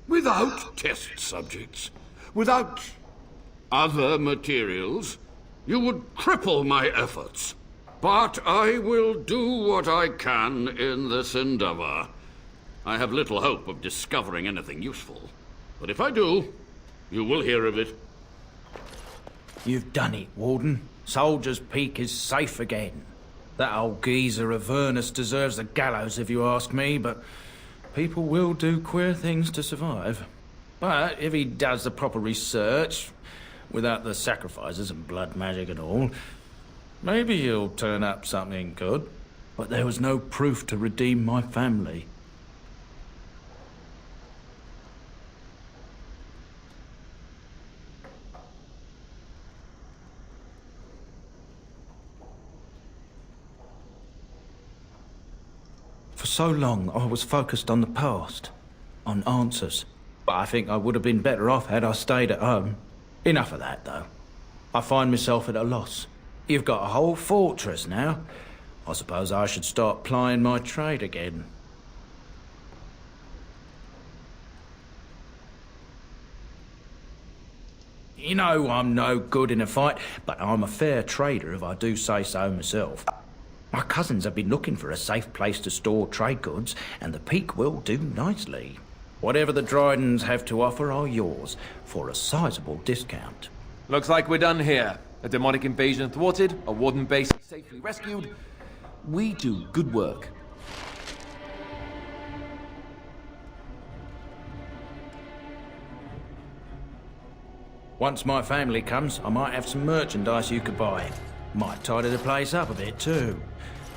Without test subjects, without other materials, you would cripple my efforts. But I will do what I can in this endeavor. I have little hope of discovering anything useful. But if I do, you will hear of it. You've done it, Warden. Soldier's Peak is safe again. That old geezer Avernus deserves the gallows if you ask me, but people will do queer things to survive. But if he does the proper research, without the sacrifices and blood magic and all, maybe he'll turn up something good. But there was no proof to redeem my family. For so long, I was focused on the past, on answers. But I think I would have been better off had I stayed at home. Enough of that, though. I find myself at a loss. You've got a whole fortress now. I suppose I should start plying my trade again. You know I'm no good in a fight, but I'm a fair trader if I do say so myself. My cousins have been looking for a safe place to store trade goods, and the Peak will do nicely. Whatever the Dryden's have to offer are yours, for a sizable discount. Looks like we're done here. A demonic invasion thwarted, a warden base safely rescued. We do good work. Once my family comes, I might have some merchandise you could buy. Might tidy the place up a bit too.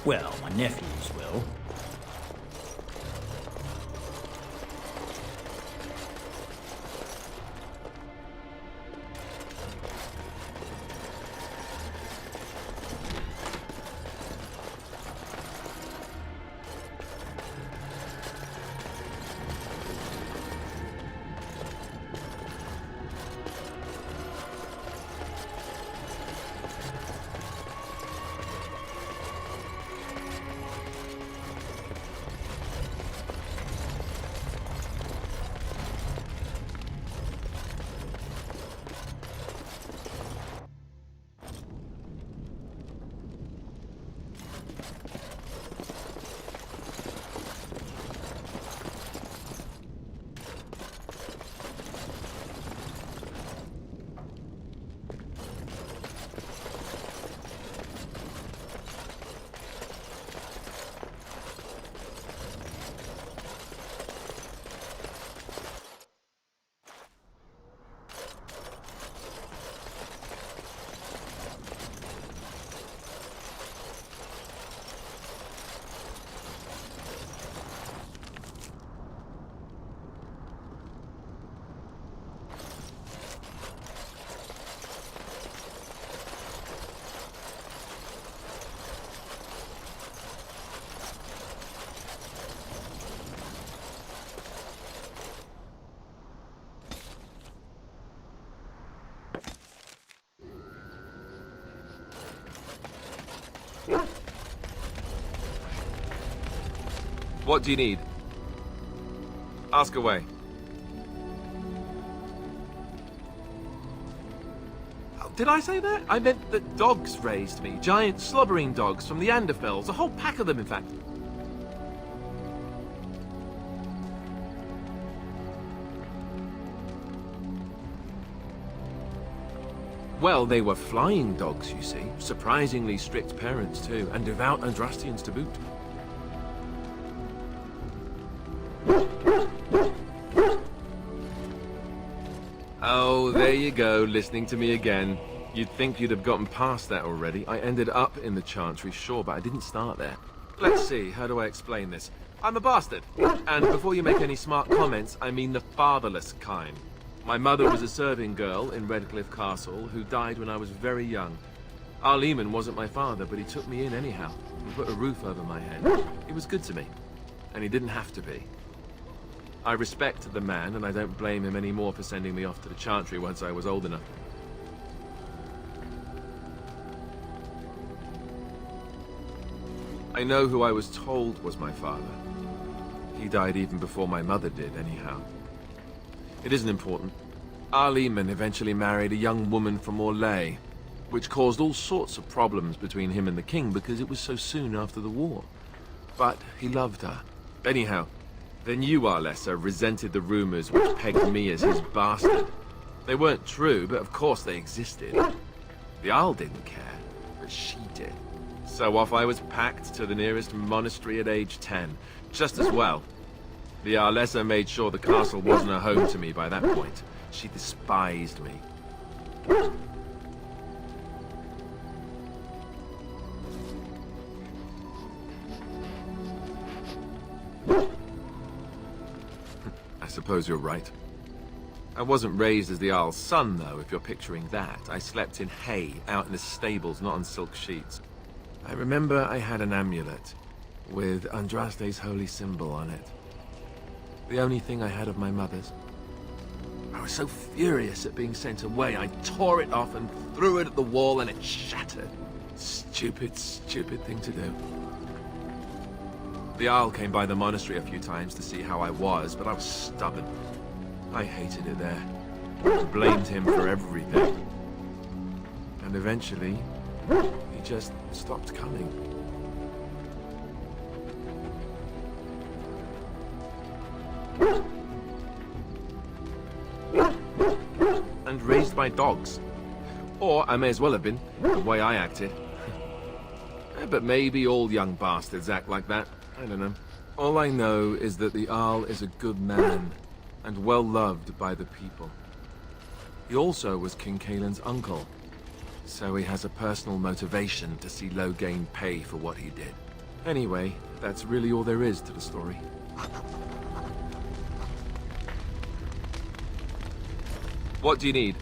Well, my nephews will. What do you need? Ask away. Did I say that? I meant that dogs raised me. Giant slobbering dogs from the Anderfels. A whole pack of them, in fact. Well, they were flying dogs, you see. Surprisingly strict parents, too. And devout Andrastians to boot. Oh, there you go, listening to me again. You'd think you'd have gotten past that already. I ended up in the Chantry, sure, but I didn't start there. Let's see, how do I explain this? I'm a bastard. And before you make any smart comments, I mean the fatherless kind. My mother was a serving girl in Redcliffe Castle who died when I was very young. Arleman wasn't my father, but he took me in anyhow and put a roof over my head. He was good to me, and he didn't have to be. I respect the man, and I don't blame him anymore for sending me off to the Chantry once I was old enough. I know who I was told was my father. He died even before my mother did, anyhow. It isn't important. Arleman eventually married a young woman from Orlais, which caused all sorts of problems between him and the king because it was so soon after the war. But he loved her. Anyhow, then you, Arlessa, resented the rumors which pegged me as his bastard. They weren't true, but of course they existed. The Arl didn't care, but she did. So off I was packed to the nearest monastery at age 10. Just as well. The Arlessa made sure the castle wasn't a home to me by that point. She despised me. I suppose you're right. I wasn't raised as the Arl's son, though, if you're picturing that. I slept in hay, out in the stables, not on silk sheets. I remember I had an amulet, with Andraste's holy symbol on it. The only thing I had of my mother's. I was so furious at being sent away, I tore it off and threw it at the wall and it shattered. Stupid, stupid thing to do. The Arl came by the monastery a few times to see how I was, but I was stubborn. I hated it there. I blamed him for everything. And eventually, he just stopped coming. And raised my dogs. Or I may as well have been, the way I acted. But maybe all young bastards act like that. I don't know. All I know is that the Arl is a good man, and well loved by the people. He also was King Caelan's uncle, so he has a personal motivation to see Loghain pay for what he did. Anyway, that's really all there is to the story. What do you need?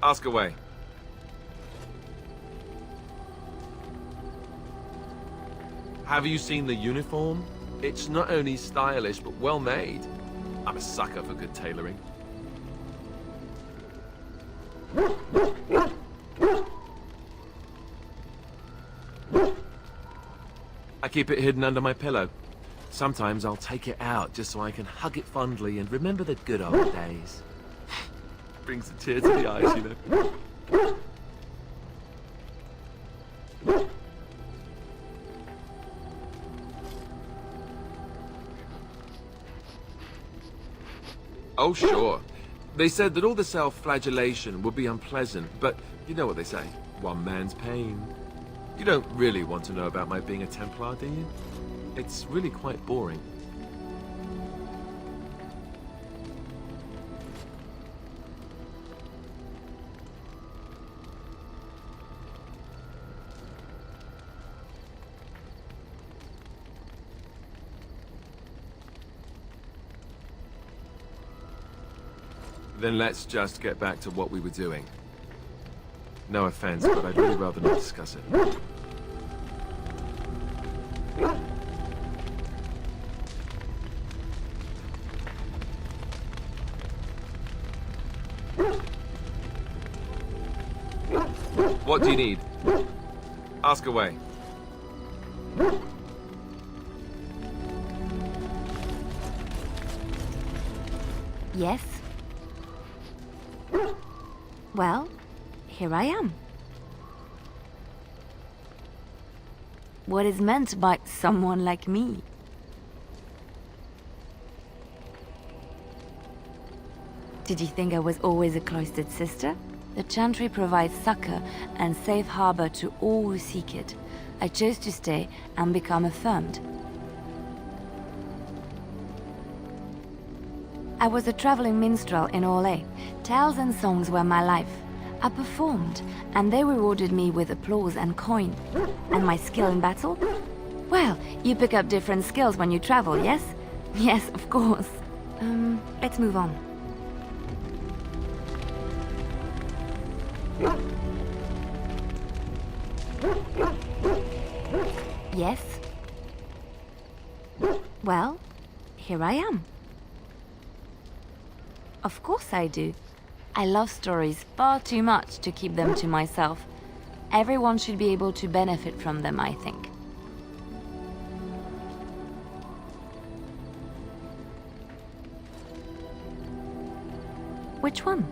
Ask away. Have you seen the uniform? It's not only stylish, but well made. I'm a sucker for good tailoring. I keep it hidden under my pillow. Sometimes I'll take it out just so I can hug it fondly and remember the good old days. Brings a tear to the eyes, you know. Oh, sure. They said that all the self-flagellation would be unpleasant, but you know what they say. One man's pain. You don't really want to know about my being a Templar, do you? It's really quite boring. Then let's just get back to what we were doing. No offense, but I'd really rather not discuss it. What do you need? Ask away. Yes? Well, here I am. What is meant by someone like me? Did you think I was always a cloistered sister? The Chantry provides succor and safe harbor to all who seek it. I chose to stay and become affirmed. I was a traveling minstrel in Orlais. Tales and songs were my life. I performed, and they rewarded me with applause and coin. And my skill in battle? Well, you pick up different skills when you travel, yes? Yes, of course. Let's move on. Yes? Well, here I am. Of course I do. I love stories far too much to keep them to myself. Everyone should be able to benefit from them, I think. Which one?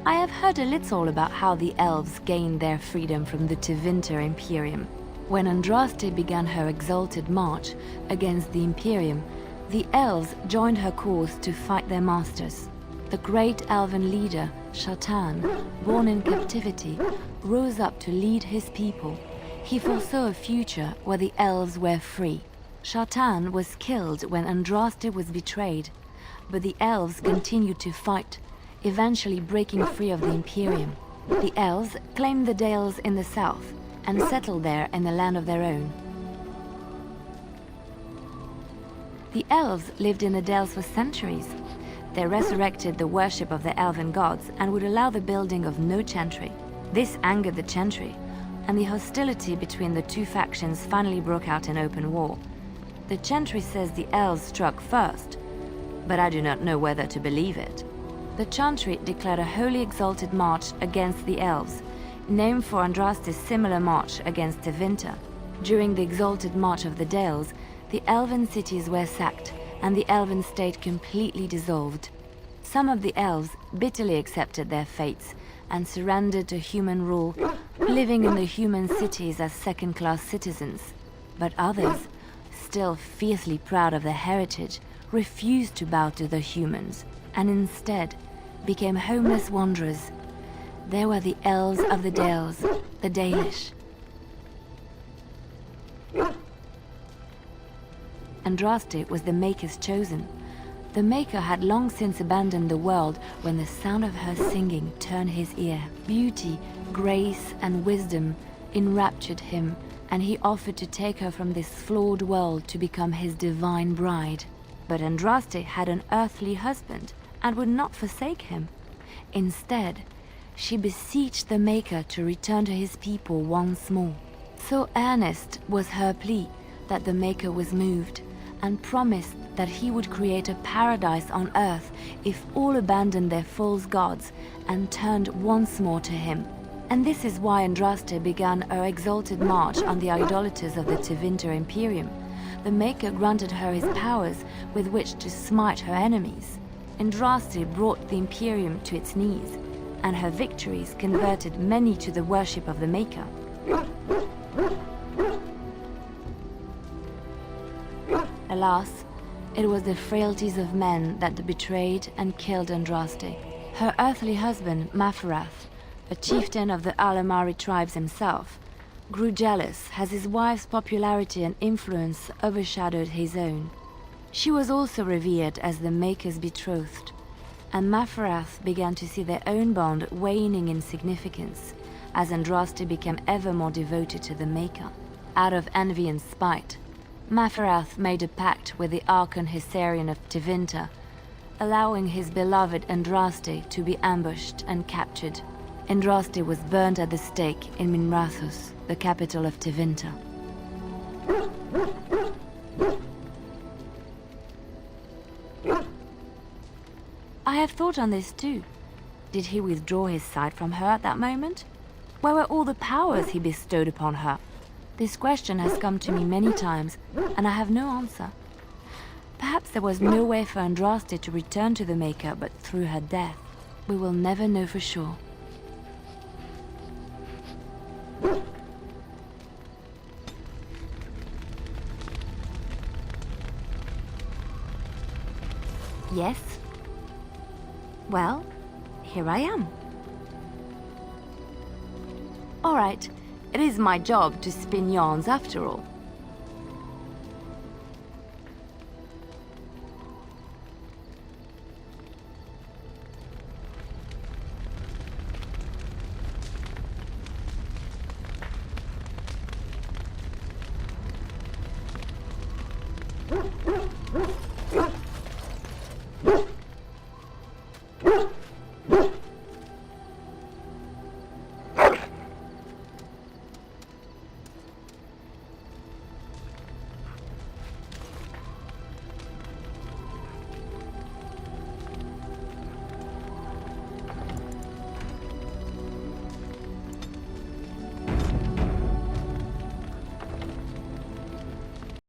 I have heard a little about how the elves gained their freedom from the Tevinter Imperium. When Andraste began her exalted march against the Imperium, the elves joined her cause to fight their masters. The great elven leader, Shatan, born in captivity, rose up to lead his people. He foresaw a future where the elves were free. Shatan was killed when Andraste was betrayed, but the elves continued to fight, eventually breaking free of the Imperium. The elves claimed the Dales in the south and settled there in the land of their own. The elves lived in the Dales for centuries. They resurrected the worship of the elven gods and would allow the building of no chantry. This angered the chantry, and the hostility between the two factions finally broke out in open war. The chantry says the elves struck first, but I do not know whether to believe it. The chantry declared a holy exalted march against the elves, named for Andraste's similar march against Tevinter. During the exalted march of the Dales, the elven cities were sacked, and the elven state completely dissolved. Some of the elves bitterly accepted their fates and surrendered to human rule, living in the human cities as second-class citizens. But others, still fiercely proud of their heritage, refused to bow to the humans, and instead became homeless wanderers. They were the elves of the Dales, the Dalish. Andraste was the Maker's chosen. The Maker had long since abandoned the world when the sound of her singing turned his ear. Beauty, grace, and wisdom enraptured him, and he offered to take her from this flawed world to become his divine bride. But Andraste had an earthly husband and would not forsake him. Instead, she beseeched the Maker to return to his people once more. So earnest was her plea that the Maker was moved, and promised that he would create a paradise on earth if all abandoned their false gods and turned once more to him. And this is why Andraste began her exalted march on the idolaters of the Tevinter Imperium. The Maker granted her his powers with which to smite her enemies. Andraste brought the Imperium to its knees, and her victories converted many to the worship of the Maker. Alas, it was the frailties of men that betrayed and killed Andraste. Her earthly husband, Maferath, a chieftain of the Alamari tribes himself, grew jealous as his wife's popularity and influence overshadowed his own. She was also revered as the Maker's betrothed, and Maferath began to see their own bond waning in significance as Andraste became ever more devoted to the Maker. Out of envy and spite, Maferath made a pact with the Archon Hysarian of Tevinter, allowing his beloved Andraste to be ambushed and captured. Andraste was burned at the stake in Minrathous, the capital of Tevinter. I have thought on this too. Did he withdraw his sight from her at that moment? Where were all the powers he bestowed upon her? This question has come to me many times, and I have no answer. Perhaps there was no way for Andraste to return to the Maker but through her death. We will never know for sure. Yes? Well, here I am. All right, it is my job to spin yarns after all.